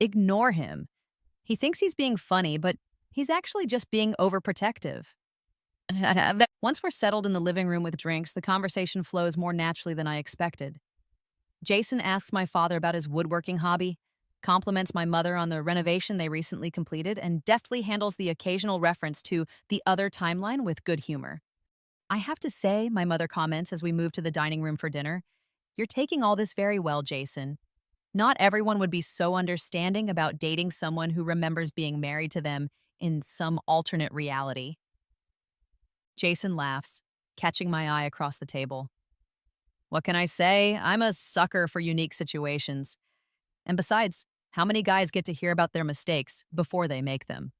Ignore him. He thinks he's being funny, but he's actually just being overprotective. Once we're settled in the living room with drinks, the conversation flows more naturally than I expected. Jason asks my father about his woodworking hobby, compliments my mother on the renovation they recently completed, and deftly handles the occasional reference to the other timeline with good humor. I have to say, my mother comments as we move to the dining room for dinner, you're taking all this very well, Jason. Not everyone would be so understanding about dating someone who remembers being married to them in some alternate reality. Jason laughs, catching my eye across the table. What can I say? I'm a sucker for unique situations. And besides, how many guys get to hear about their mistakes before they make them?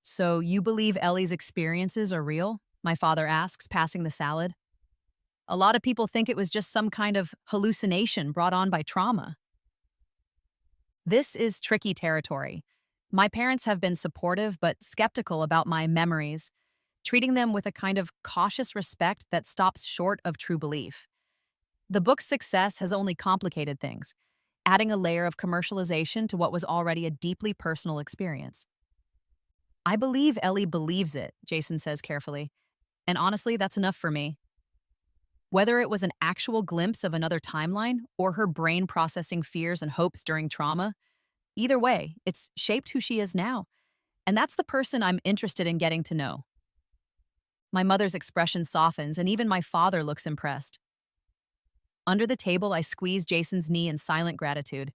So you believe Ellie's experiences are real? My father asks, passing the salad. A lot of people think it was just some kind of hallucination brought on by trauma. This is tricky territory. My parents have been supportive but skeptical about my memories, treating them with a kind of cautious respect that stops short of true belief. The book's success has only complicated things, adding a layer of commercialization to what was already a deeply personal experience. I believe Ellie believes it, Jason says carefully, and honestly, that's enough for me. Whether it was an actual glimpse of another timeline or her brain processing fears and hopes during trauma, either way, it's shaped who she is now, and that's the person I'm interested in getting to know. My mother's expression softens, and even my father looks impressed. Under the table, I squeeze Jason's knee in silent gratitude.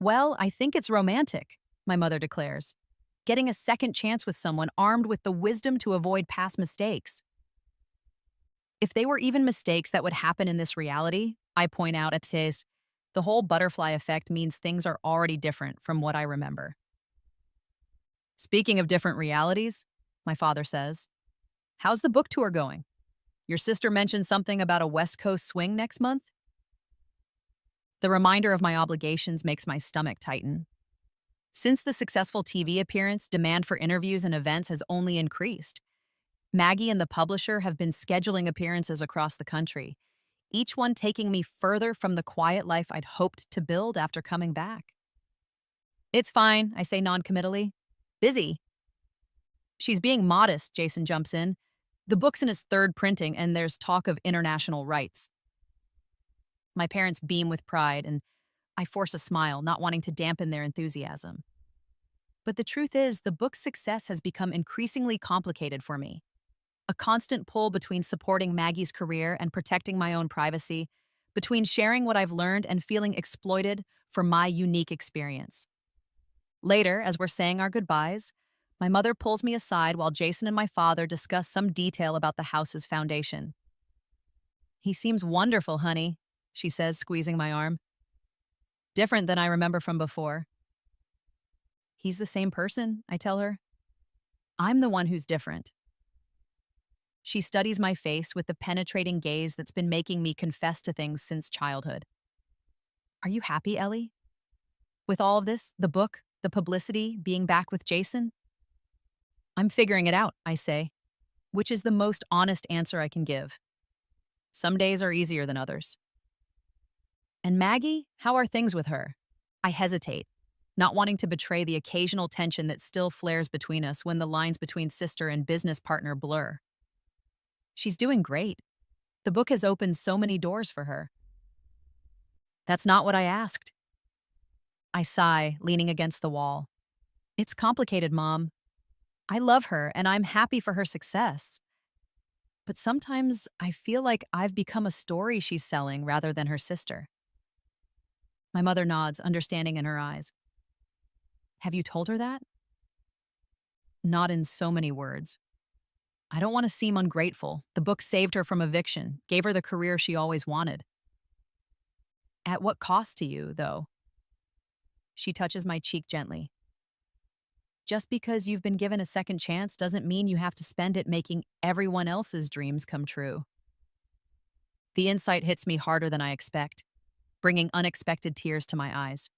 Well, I think it's romantic, my mother declares. Getting a second chance with someone armed with the wisdom to avoid past mistakes. If they were even mistakes that would happen in this reality, I point out, it says, the whole butterfly effect means things are already different from what I remember. Speaking of different realities, my father says, how's the book tour going? Your sister mentioned something about a West Coast swing next month? The reminder of my obligations makes my stomach tighten. Since the successful TV appearance, demand for interviews and events has only increased. Maggie and the publisher have been scheduling appearances across the country, each one taking me further from the quiet life I'd hoped to build after coming back. It's fine, I say noncommittally. Busy. She's being modest, Jason jumps in. The book's in its third printing, and there's talk of international rights. My parents beam with pride, and I force a smile, not wanting to dampen their enthusiasm. But the truth is, the book's success has become increasingly complicated for me. A constant pull between supporting Maggie's career and protecting my own privacy, between sharing what I've learned and feeling exploited for my unique experience. Later, as we're saying our goodbyes, my mother pulls me aside while Jason and my father discuss some detail about the house's foundation. He seems wonderful, honey, she says, squeezing my arm. Different than I remember from before. He's the same person, I tell her. I'm the one who's different. She studies my face with the penetrating gaze that's been making me confess to things since childhood. Are you happy, Ellie? With all of this, the book, the publicity, being back with Jason? I'm figuring it out, I say, which is the most honest answer I can give. Some days are easier than others. And Maggie, how are things with her? I hesitate, not wanting to betray the occasional tension that still flares between us when the lines between sister and business partner blur. She's doing great. The book has opened so many doors for her. That's not what I asked. I sigh, leaning against the wall. It's complicated, Mom. I love her and I'm happy for her success. But sometimes I feel like I've become a story she's selling rather than her sister. My mother nods, understanding in her eyes. Have you told her that? Not in so many words. I don't want to seem ungrateful. The book saved her from eviction, gave her the career she always wanted. At what cost to you, though? She touches my cheek gently. Just because you've been given a second chance doesn't mean you have to spend it making everyone else's dreams come true. The insight hits me harder than I expect, bringing unexpected tears to my eyes.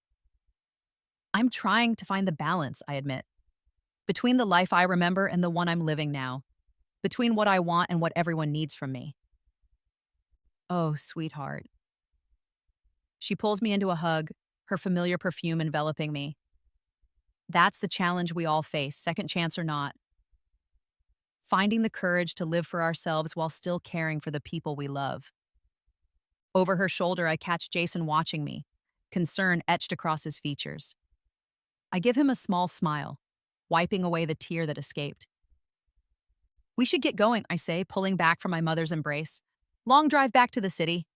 I'm trying to find the balance, I admit, between the life I remember and the one I'm living now, between what I want and what everyone needs from me. Oh, sweetheart. She pulls me into a hug, her familiar perfume enveloping me. That's the challenge we all face, second chance or not. Finding the courage to live for ourselves while still caring for the people we love. Over her shoulder, I catch Jason watching me, concern etched across his features. I give him a small smile, wiping away the tear that escaped. We should get going, I say, pulling back from my mother's embrace. Long drive back to the city.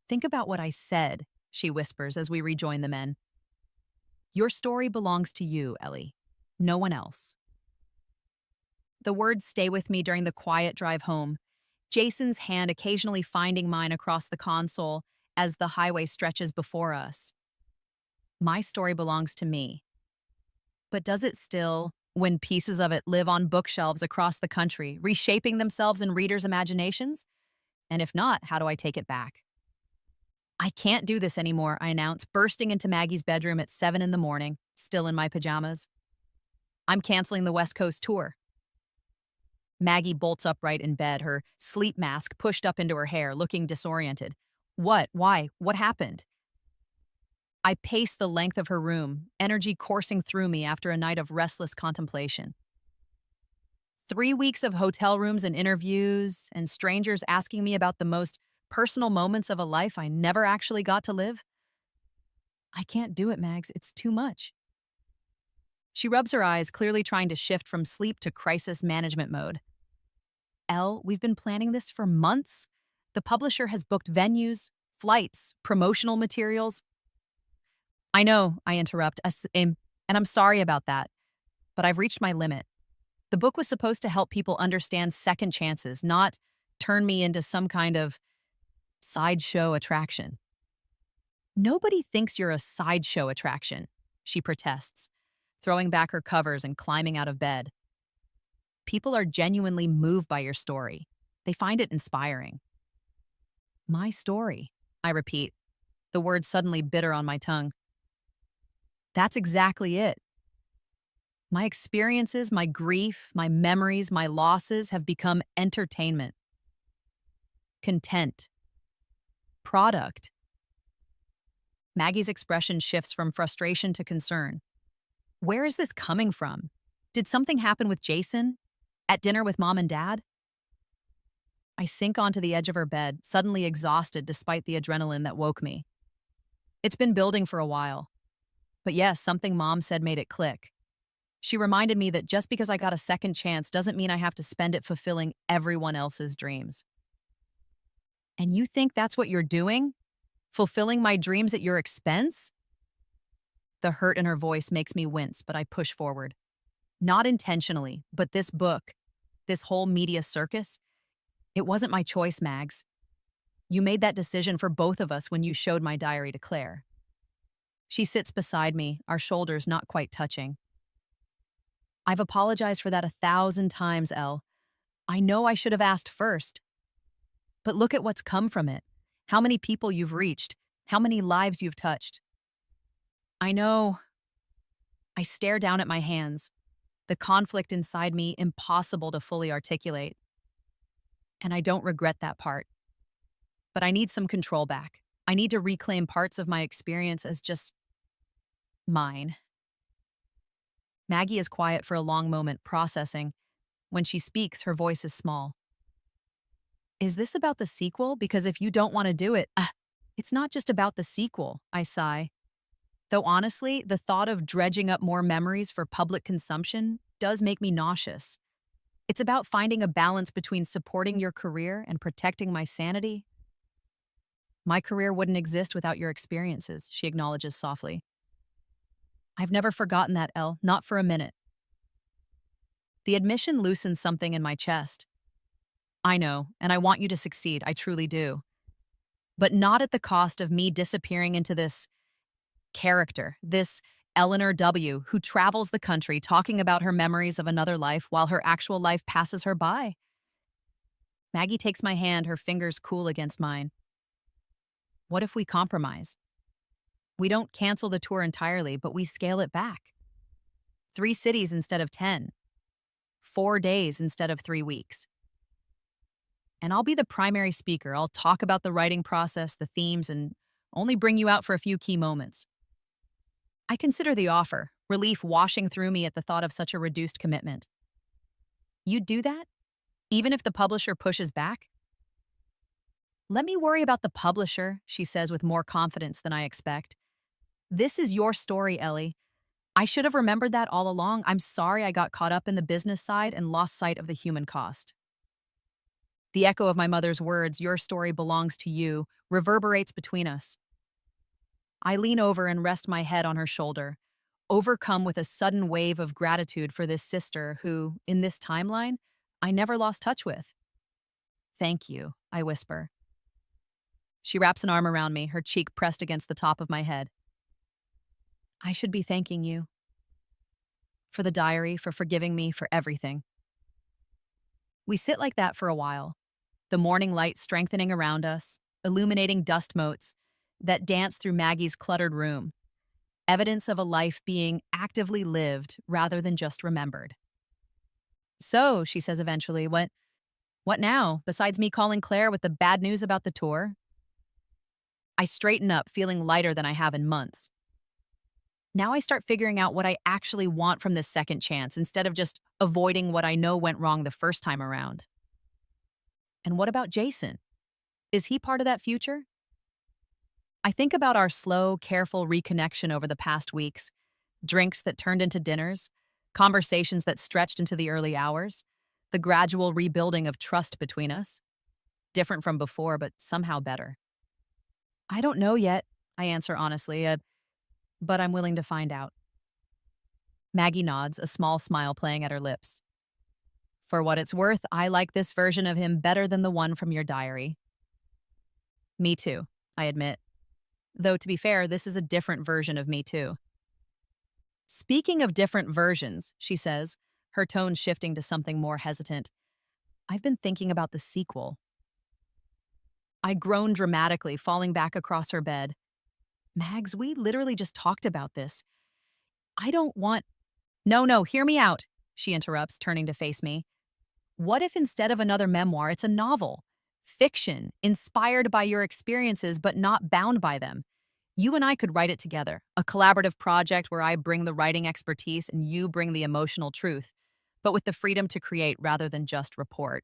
Think about what I said, she whispers as we rejoin the men. Your story belongs to you, Ellie. No one else. The words stay with me during the quiet drive home, Jason's hand occasionally finding mine across the console as the highway stretches before us. My story belongs to me. But does it still, when pieces of it live on bookshelves across the country, reshaping themselves in readers' imaginations? And if not, how do I take it back? I can't do this anymore, I announce, bursting into Maggie's bedroom at 7 in the morning, still in my pajamas. I'm canceling the West Coast tour. Maggie bolts upright in bed, her sleep mask pushed up into her hair, looking disoriented. What? Why? What happened? I pace the length of her room, energy coursing through me after a night of restless contemplation. 3 weeks of hotel rooms and interviews, and strangers asking me about the most personal moments of a life I never actually got to live. I can't do it, Mags. It's too much. She rubs her eyes, clearly trying to shift from sleep to crisis management mode. Elle, we've been planning this for months. The publisher has booked venues, flights, promotional materials. I know, I interrupt, and I'm sorry about that, but I've reached my limit. The book was supposed to help people understand second chances, not turn me into some kind of sideshow attraction. Nobody thinks you're a sideshow attraction, she protests, throwing back her covers and climbing out of bed. People are genuinely moved by your story. They find it inspiring. My story, I repeat, the word suddenly bitter on my tongue. That's exactly it. My experiences, my grief, my memories, my losses have become entertainment. Content. Product. Maggie's expression shifts from frustration to concern. Where is this coming from? Did something happen with Jason? At dinner with Mom and Dad? I sink onto the edge of her bed, suddenly exhausted despite the adrenaline that woke me. It's been building for a while. But yes, something Mom said made it click. She reminded me that just because I got a second chance doesn't mean I have to spend it fulfilling everyone else's dreams. And you think that's what you're doing? Fulfilling my dreams at your expense? The hurt in her voice makes me wince, but I push forward. Not intentionally, but this book, this whole media circus, it wasn't my choice, Mags. You made that decision for both of us when you showed my diary to Claire. She sits beside me, our shoulders not quite touching. I've apologized for that 1,000 times, Elle. I know I should have asked first. But look at what's come from it. How many people you've reached, how many lives you've touched. I know. I stare down at my hands, the conflict inside me impossible to fully articulate. And I don't regret that part. But I need some control back. I need to reclaim parts of my experience as just mine. Maggie is quiet for a long moment, processing. When she speaks, her voice is small. Is this about the sequel? Because if you don't want to do it, it's not just about the sequel, I sigh. Though honestly, the thought of dredging up more memories for public consumption does make me nauseous. It's about finding a balance between supporting your career and protecting my sanity. My career wouldn't exist without your experiences, she acknowledges softly. I've never forgotten that, Elle, not for a minute. The admission loosens something in my chest. I know, and I want you to succeed, I truly do. But not at the cost of me disappearing into this character, this Eleanor W., who travels the country talking about her memories of another life while her actual life passes her by. Maggie takes my hand, her fingers cool against mine. What if we compromise? We don't cancel the tour entirely, but we scale it back. 3 cities instead of 10. 4 days instead of 3 weeks. And I'll be the primary speaker. I'll talk about the writing process, the themes, and only bring you out for a few key moments. I consider the offer, relief washing through me at the thought of such a reduced commitment. You'd do that? Even if the publisher pushes back? Let me worry about the publisher, she says with more confidence than I expect. This is your story, Ellie. I should have remembered that all along. I'm sorry I got caught up in the business side and lost sight of the human cost. The echo of my mother's words, your story belongs to you, reverberates between us. I lean over and rest my head on her shoulder, overcome with a sudden wave of gratitude for this sister who, in this timeline, I never lost touch with. Thank you, I whisper. She wraps an arm around me, her cheek pressed against the top of my head. I should be thanking you. For the diary, for forgiving me, for everything. We sit like that for a while, the morning light strengthening around us, illuminating dust motes that dance through Maggie's cluttered room, evidence of a life being actively lived rather than just remembered. So, she says eventually, what now, besides me calling Claire with the bad news about the tour? I straighten up, feeling lighter than I have in months. Now I start figuring out what I actually want from this second chance instead of just avoiding what I know went wrong the first time around. And what about Jason? Is he part of that future? I think about our slow, careful reconnection over the past weeks, drinks that turned into dinners, conversations that stretched into the early hours, the gradual rebuilding of trust between us. Different from before, but somehow better. I don't know yet, I answer honestly, but I'm willing to find out. Maggie nods, a small smile playing at her lips. For what it's worth, I like this version of him better than the one from your diary. Me too, I admit. Though to be fair, this is a different version of me too. Speaking of different versions, she says, her tone shifting to something more hesitant, I've been thinking about the sequel. I groan dramatically, falling back across her bed. Mags, we literally just talked about this. I don't want— No, hear me out, she interrupts, turning to face me. What if instead of another memoir, it's a novel? Fiction, inspired by your experiences but not bound by them. You and I could write it together, a collaborative project where I bring the writing expertise and you bring the emotional truth, but with the freedom to create rather than just report.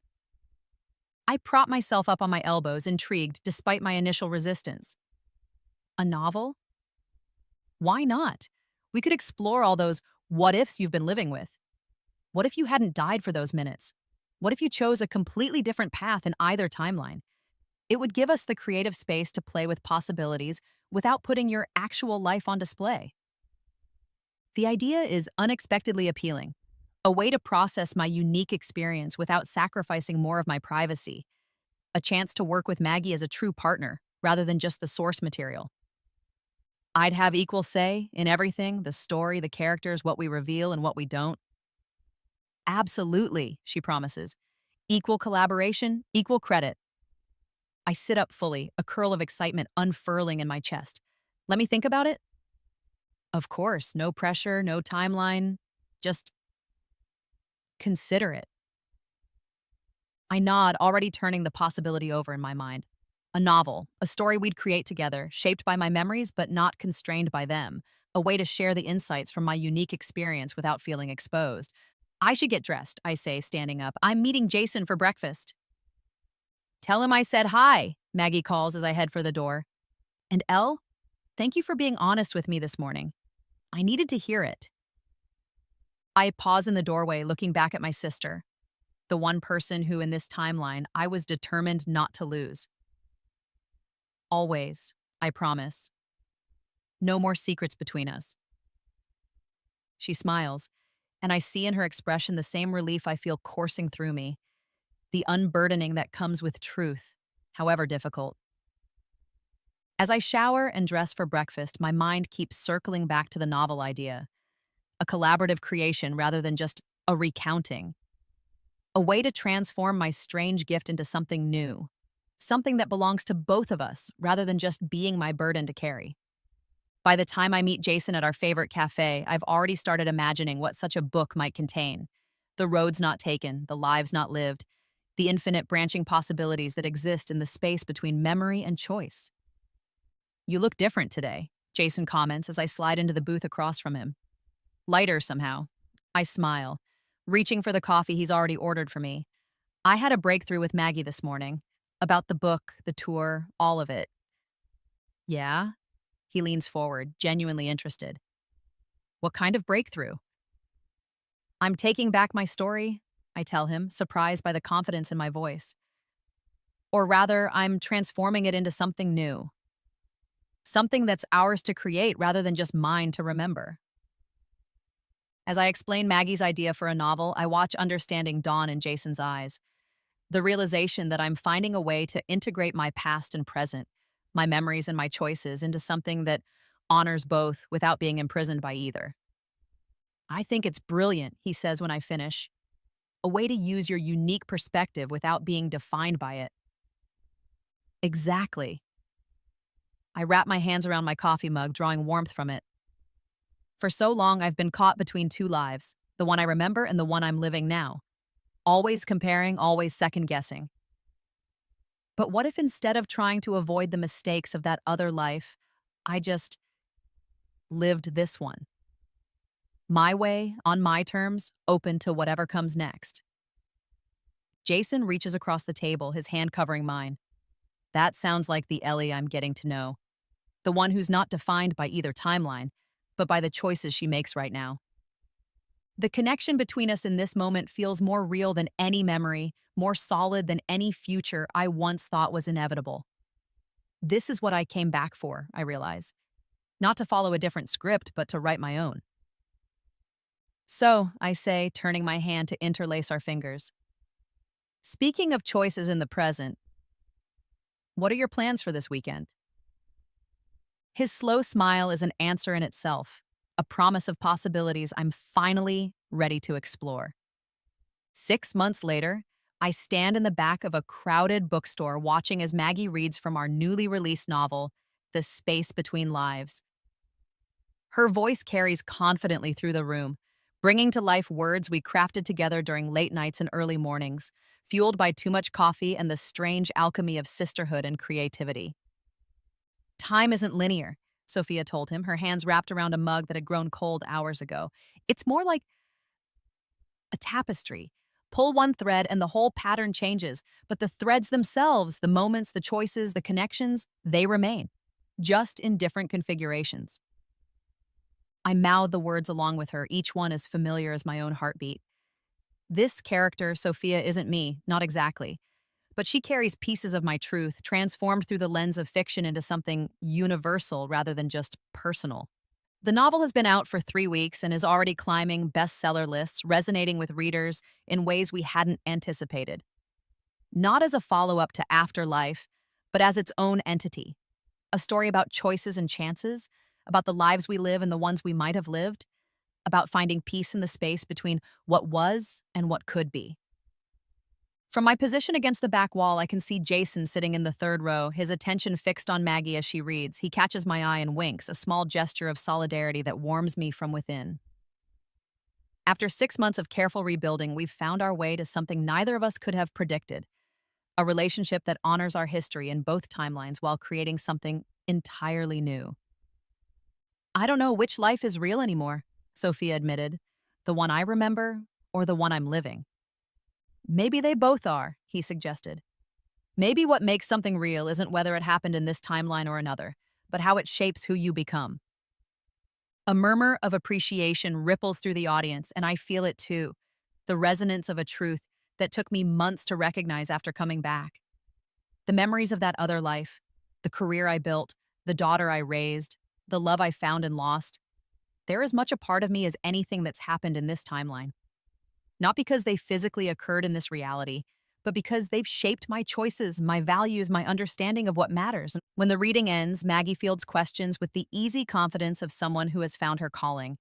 I prop myself up on my elbows, intrigued despite my initial resistance. A novel? Why not? We could explore all those what-ifs you've been living with. What if you hadn't died for those minutes? What if you chose a completely different path in either timeline? It would give us the creative space to play with possibilities without putting your actual life on display. The idea is unexpectedly appealing, a way to process my unique experience without sacrificing more of my privacy, a chance to work with Maggie as a true partner rather than just the source material. I'd have equal say in everything, the story, the characters, what we reveal and what we don't. Absolutely, she promises. Equal collaboration, equal credit. I sit up fully, a curl of excitement unfurling in my chest. Let me think about it? Of course, no pressure, no timeline. Just consider it. I nod, already turning the possibility over in my mind. A novel, a story we'd create together, shaped by my memories but not constrained by them, a way to share the insights from my unique experience without feeling exposed. I should get dressed, I say, standing up. I'm meeting Jason for breakfast. Tell him I said hi, Maggie calls as I head for the door. And Elle, Thank you for being honest with me this morning. I needed to hear it. I pause in the doorway, looking back at my sister, the one person who, in this timeline, I was determined not to lose. Always, I promise. No more secrets between us. She smiles, and I see in her expression the same relief I feel coursing through me, the unburdening that comes with truth, however difficult. As I shower and dress for breakfast, my mind keeps circling back to the novel idea, a collaborative creation rather than just a recounting, a way to transform my strange gift into something new, something that belongs to both of us rather than just being my burden to carry. By the time I meet Jason at our favorite cafe, I've already started imagining what such a book might contain. The roads not taken, the lives not lived, the infinite branching possibilities that exist in the space between memory and choice. You look different today, Jason comments as I slide into the booth across from him. Lighter somehow. I smile, reaching for the coffee he's already ordered for me. I had a breakthrough with Maggie this morning. About the book, the tour, all of it. Yeah? He leans forward, genuinely interested. What kind of breakthrough? I'm taking back my story, I tell him, surprised by the confidence in my voice. Or rather, I'm transforming it into something new. Something that's ours to create rather than just mine to remember. As I explain Maggie's idea for a novel, I watch understanding dawn in Jason's eyes. The realization that I'm finding a way to integrate my past and present, my memories and my choices, into something that honors both without being imprisoned by either. I think it's brilliant, he says when I finish. A way to use your unique perspective without being defined by it. Exactly. I wrap my hands around my coffee mug, drawing warmth from it. For so long, I've been caught between two lives, the one I remember and the one I'm living now. Always comparing, always second-guessing. But what if instead of trying to avoid the mistakes of that other life, I just lived this one? My way, on my terms, open to whatever comes next. Jason reaches across the table, his hand covering mine. That sounds like the Ellie I'm getting to know. The one who's not defined by either timeline, but by the choices she makes right now. The connection between us in this moment feels more real than any memory, more solid than any future I once thought was inevitable. This is what I came back for, I realize. Not to follow a different script, but to write my own. So, I say, turning my hand to interlace our fingers. Speaking of choices in the present, what are your plans for this weekend? His slow smile is an answer in itself, a promise of possibilities I'm finally ready to explore. 6 months later, I stand in the back of a crowded bookstore watching as Maggie reads from our newly released novel, The Space Between Lives. Her voice carries confidently through the room, bringing to life words we crafted together during late nights and early mornings, fueled by too much coffee and the strange alchemy of sisterhood and creativity. Time isn't linear, Sophia told him, her hands wrapped around a mug that had grown cold hours ago. It's more like a tapestry. Pull one thread and the whole pattern changes, but the threads themselves, the moments, the choices, the connections, they remain, just in different configurations. I mouth the words along with her, each one as familiar as my own heartbeat. This character, Sophia, isn't me, not exactly. But she carries pieces of my truth, transformed through the lens of fiction into something universal rather than just personal. The novel has been out for 3 weeks and is already climbing bestseller lists, resonating with readers in ways we hadn't anticipated. Not as a follow-up to Afterlife, but as its own entity. A story about choices and chances, about the lives we live and the ones we might have lived, about finding peace in the space between what was and what could be. From my position against the back wall, I can see Jason sitting in the third row, his attention fixed on Maggie as she reads. He catches my eye and winks, a small gesture of solidarity that warms me from within. After 6 months of careful rebuilding, we've found our way to something neither of us could have predicted, a relationship that honors our history in both timelines while creating something entirely new. I don't know which life is real anymore, Sophia admitted, the one I remember or the one I'm living. Maybe they both are, he suggested. Maybe what makes something real isn't whether it happened in this timeline or another, but how it shapes who you become. A murmur of appreciation ripples through the audience, and I feel it too. The resonance of a truth that took me months to recognize after coming back. The memories of that other life, the career I built, the daughter I raised, the love I found and lost, they're as much a part of me as anything that's happened in this timeline. Not because they physically occurred in this reality, but because they've shaped my choices, my values, my understanding of what matters. When the reading ends, Maggie fields questions with the easy confidence of someone who has found her calling.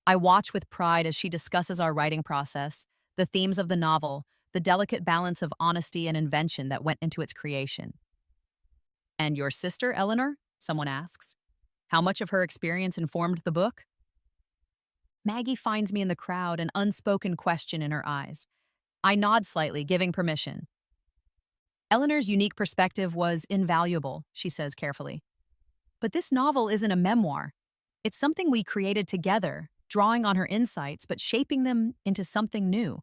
I watch with pride as she discusses our writing process, the themes of the novel, the delicate balance of honesty and invention that went into its creation. And your sister, Eleanor? Someone asks. How much of her experience informed the book? Maggie finds me in the crowd, an unspoken question in her eyes. I nod slightly, giving permission. Eleanor's unique perspective was invaluable, she says carefully. But this novel isn't a memoir. It's something we created together, drawing on her insights but shaping them into something new.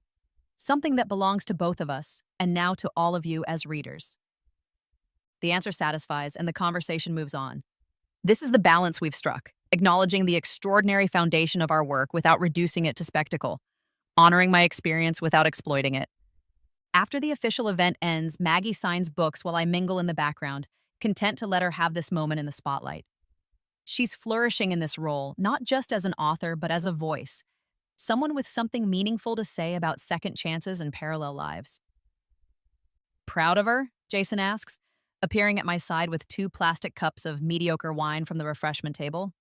Something that belongs to both of us, and now to all of you as readers. The answer satisfies, and the conversation moves on. This is the balance we've struck, acknowledging the extraordinary foundation of our work without reducing it to spectacle, honoring my experience without exploiting it. After the official event ends, Maggie signs books while I mingle in the background, content to let her have this moment in the spotlight. She's flourishing in this role, not just as an author, but as a voice, someone with something meaningful to say about second chances and parallel lives. Proud of her? Jason asks, appearing at my side with 2 plastic cups of mediocre wine from the refreshment table.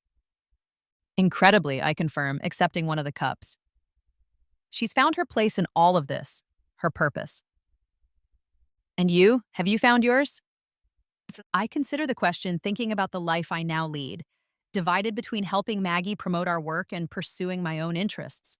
Incredibly, I confirm, accepting one of the cups. She's found her place in all of this, her purpose. And you? Have you found yours? I consider the question thinking about the life I now lead, divided between helping Maggie promote our work and pursuing my own interests.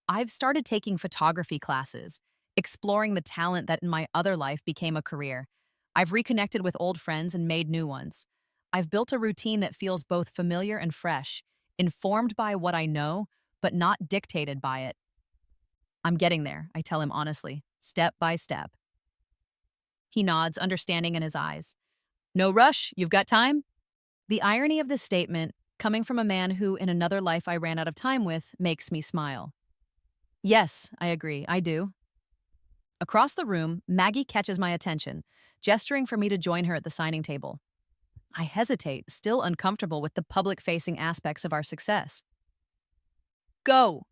I've started taking photography classes, exploring the talent that in my other life became a career. I've reconnected with old friends and made new ones. I've built a routine that feels both familiar and fresh, informed by what I know, but not dictated by it. I'm getting there, I tell him honestly, step by step. He nods, understanding in his eyes. No rush, you've got time? The irony of this statement, coming from a man who in another life I ran out of time with, makes me smile. Yes, I agree, I do. Across the room, Maggie catches my attention, gesturing for me to join her at the signing table. I hesitate, still uncomfortable with the public-facing aspects of our success. Go,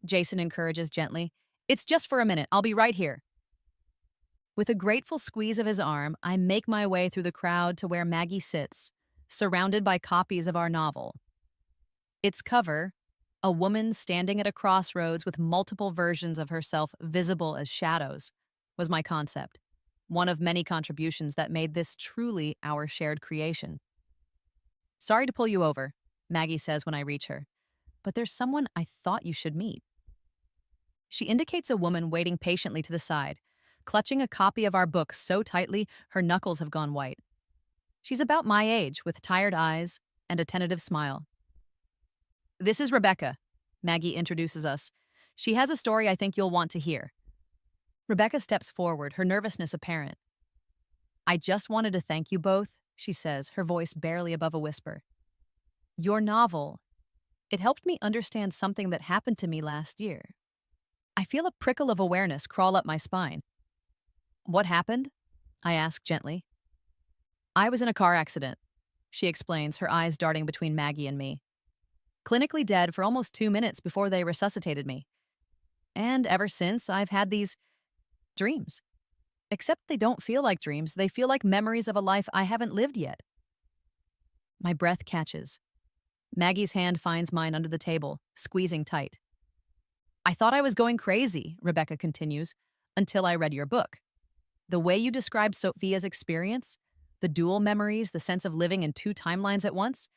Jason encourages gently. It's just for a minute, I'll be right here. With a grateful squeeze of his arm, I make my way through the crowd to where Maggie sits, surrounded by copies of our novel. Its cover, a woman standing at a crossroads with multiple versions of herself visible as shadows, was my concept, one of many contributions that made this truly our shared creation. Sorry to pull you over, Maggie says when I reach her, but there's someone I thought you should meet. She indicates a woman waiting patiently to the side, clutching a copy of our book so tightly her knuckles have gone white. She's about my age, with tired eyes and a tentative smile. This is Rebecca, Maggie introduces us. She has a story I think you'll want to hear. Rebecca steps forward, her nervousness apparent. I just wanted to thank you both, she says, her voice barely above a whisper. Your novel, it helped me understand something that happened to me last year. I feel a prickle of awareness crawl up my spine. What happened? I ask gently. I was in a car accident, she explains, her eyes darting between Maggie and me. Clinically dead for almost 2 minutes before they resuscitated me. And ever since, I've had these dreams. Except they don't feel like dreams, they feel like memories of a life I haven't lived yet. My breath catches. Maggie's hand finds mine under the table, squeezing tight. I thought I was going crazy, Rebecca continues, until I read your book. The way you described Sophia's experience, the dual memories, the sense of living in 2 timelines at once,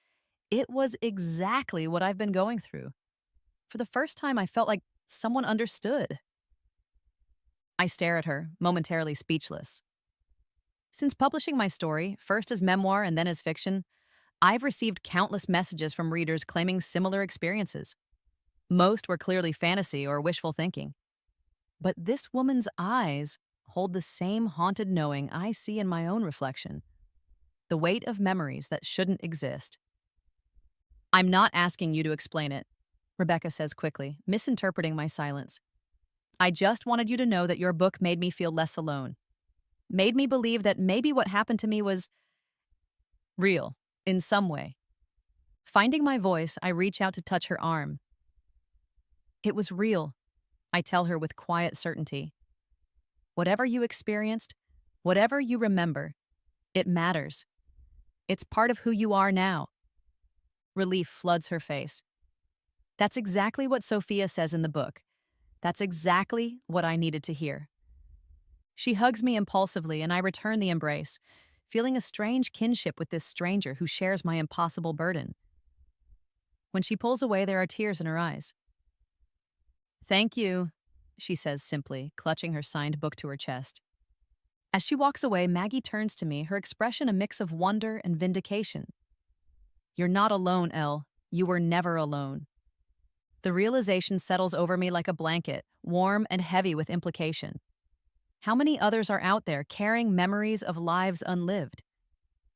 it was exactly what I've been going through. For the first time, I felt like someone understood. I stare at her, momentarily speechless. Since publishing my story, first as memoir and then as fiction, I've received countless messages from readers claiming similar experiences. Most were clearly fantasy or wishful thinking. But this woman's eyes hold the same haunted knowing I see in my own reflection. the weight of memories that shouldn't exist. I'm not asking you to explain it, Rebecca says quickly, misinterpreting my silence. I just wanted you to know that your book made me feel less alone, made me believe that maybe what happened to me was real, in some way. Finding my voice, I reach out to touch her arm. It was real, I tell her with quiet certainty. Whatever you experienced, whatever you remember, it matters. It's part of who you are now. Relief floods her face. That's exactly what Sophia says in the book. That's exactly what I needed to hear. She hugs me impulsively, and I return the embrace, feeling a strange kinship with this stranger who shares my impossible burden. When she pulls away, there are tears in her eyes. Thank you, she says simply, clutching her signed book to her chest. As she walks away, Maggie turns to me, her expression a mix of wonder and vindication. You're not alone, Elle. You were never alone. The realization settles over me like a blanket, warm and heavy with implication. How many others are out there carrying memories of lives unlived?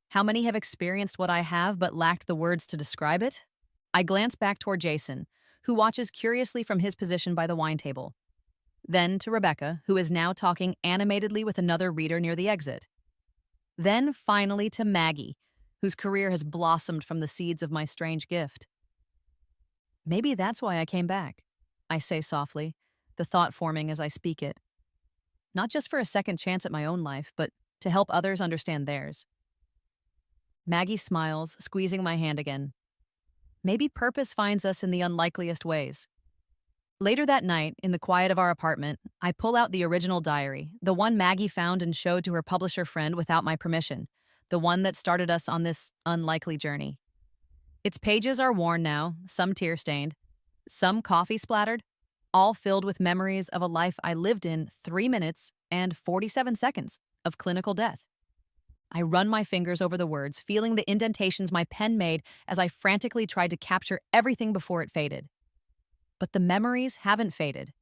How many have experienced what I have but lacked the words to describe it? I glance back toward Jason, who watches curiously from his position by the wine table. Then to Rebecca, who is now talking animatedly with another reader near the exit. Then finally to Maggie, whose career has blossomed from the seeds of my strange gift. Maybe that's why I came back, I say softly, the thought forming as I speak it. Not just for a second chance at my own life, but to help others understand theirs. Maggie smiles, squeezing my hand again. Maybe purpose finds us in the unlikeliest ways. Later that night, in the quiet of our apartment, I pull out the original diary, the one Maggie found and showed to her publisher friend without my permission, the one that started us on this unlikely journey. Its pages are worn now, some tear-stained, some coffee-splattered, all filled with memories of a life I lived in 3 minutes and 47 seconds of clinical death. I run my fingers over the words, feeling the indentations my pen made as I frantically tried to capture everything before it faded. But the memories haven't faded.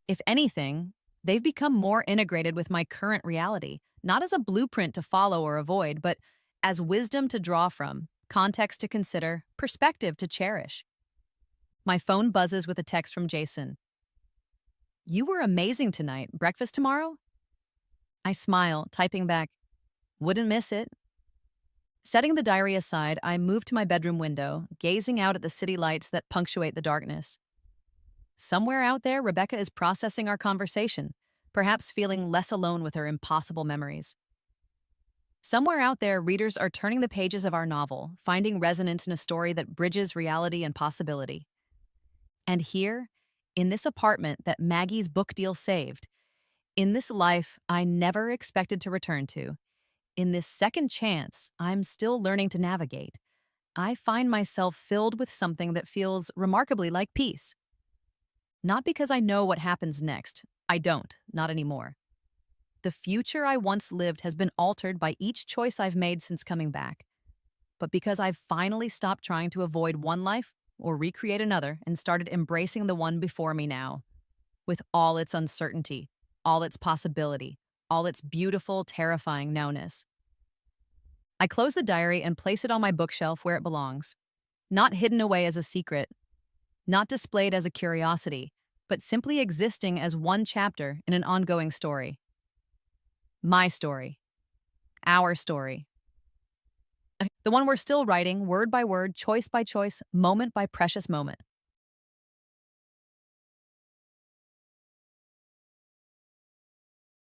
If anything, they've become more integrated with my current reality, not as a blueprint to follow or avoid, but as wisdom to draw from, context to consider, perspective to cherish. My phone buzzes with a text from Jason. You were amazing tonight. Breakfast tomorrow? I smile, typing back, wouldn't miss it. Setting the diary aside, I move to my bedroom window, gazing out at the city lights that punctuate the darkness. Somewhere out there, Rebecca is processing our conversation, perhaps feeling less alone with her impossible memories. Somewhere out there, readers are turning the pages of our novel, finding resonance in a story that bridges reality and possibility. And here, in this apartment that Maggie's book deal saved, in this life I never expected to return to, in this second chance I'm still learning to navigate, I find myself filled with something that feels remarkably like peace. Not because I know what happens next. I don't, not anymore. The future I once lived has been altered by each choice I've made since coming back. But because I've finally stopped trying to avoid one life or recreate another and started embracing the one before me now, with all its uncertainty, all its possibility, all its beautiful, terrifying nowness. I close the diary and place it on my bookshelf where it belongs, not hidden away as a secret, not displayed as a curiosity, but simply existing as one chapter in an ongoing story. My story. Our story. The one we're still writing, word by word, choice by choice, moment by precious moment.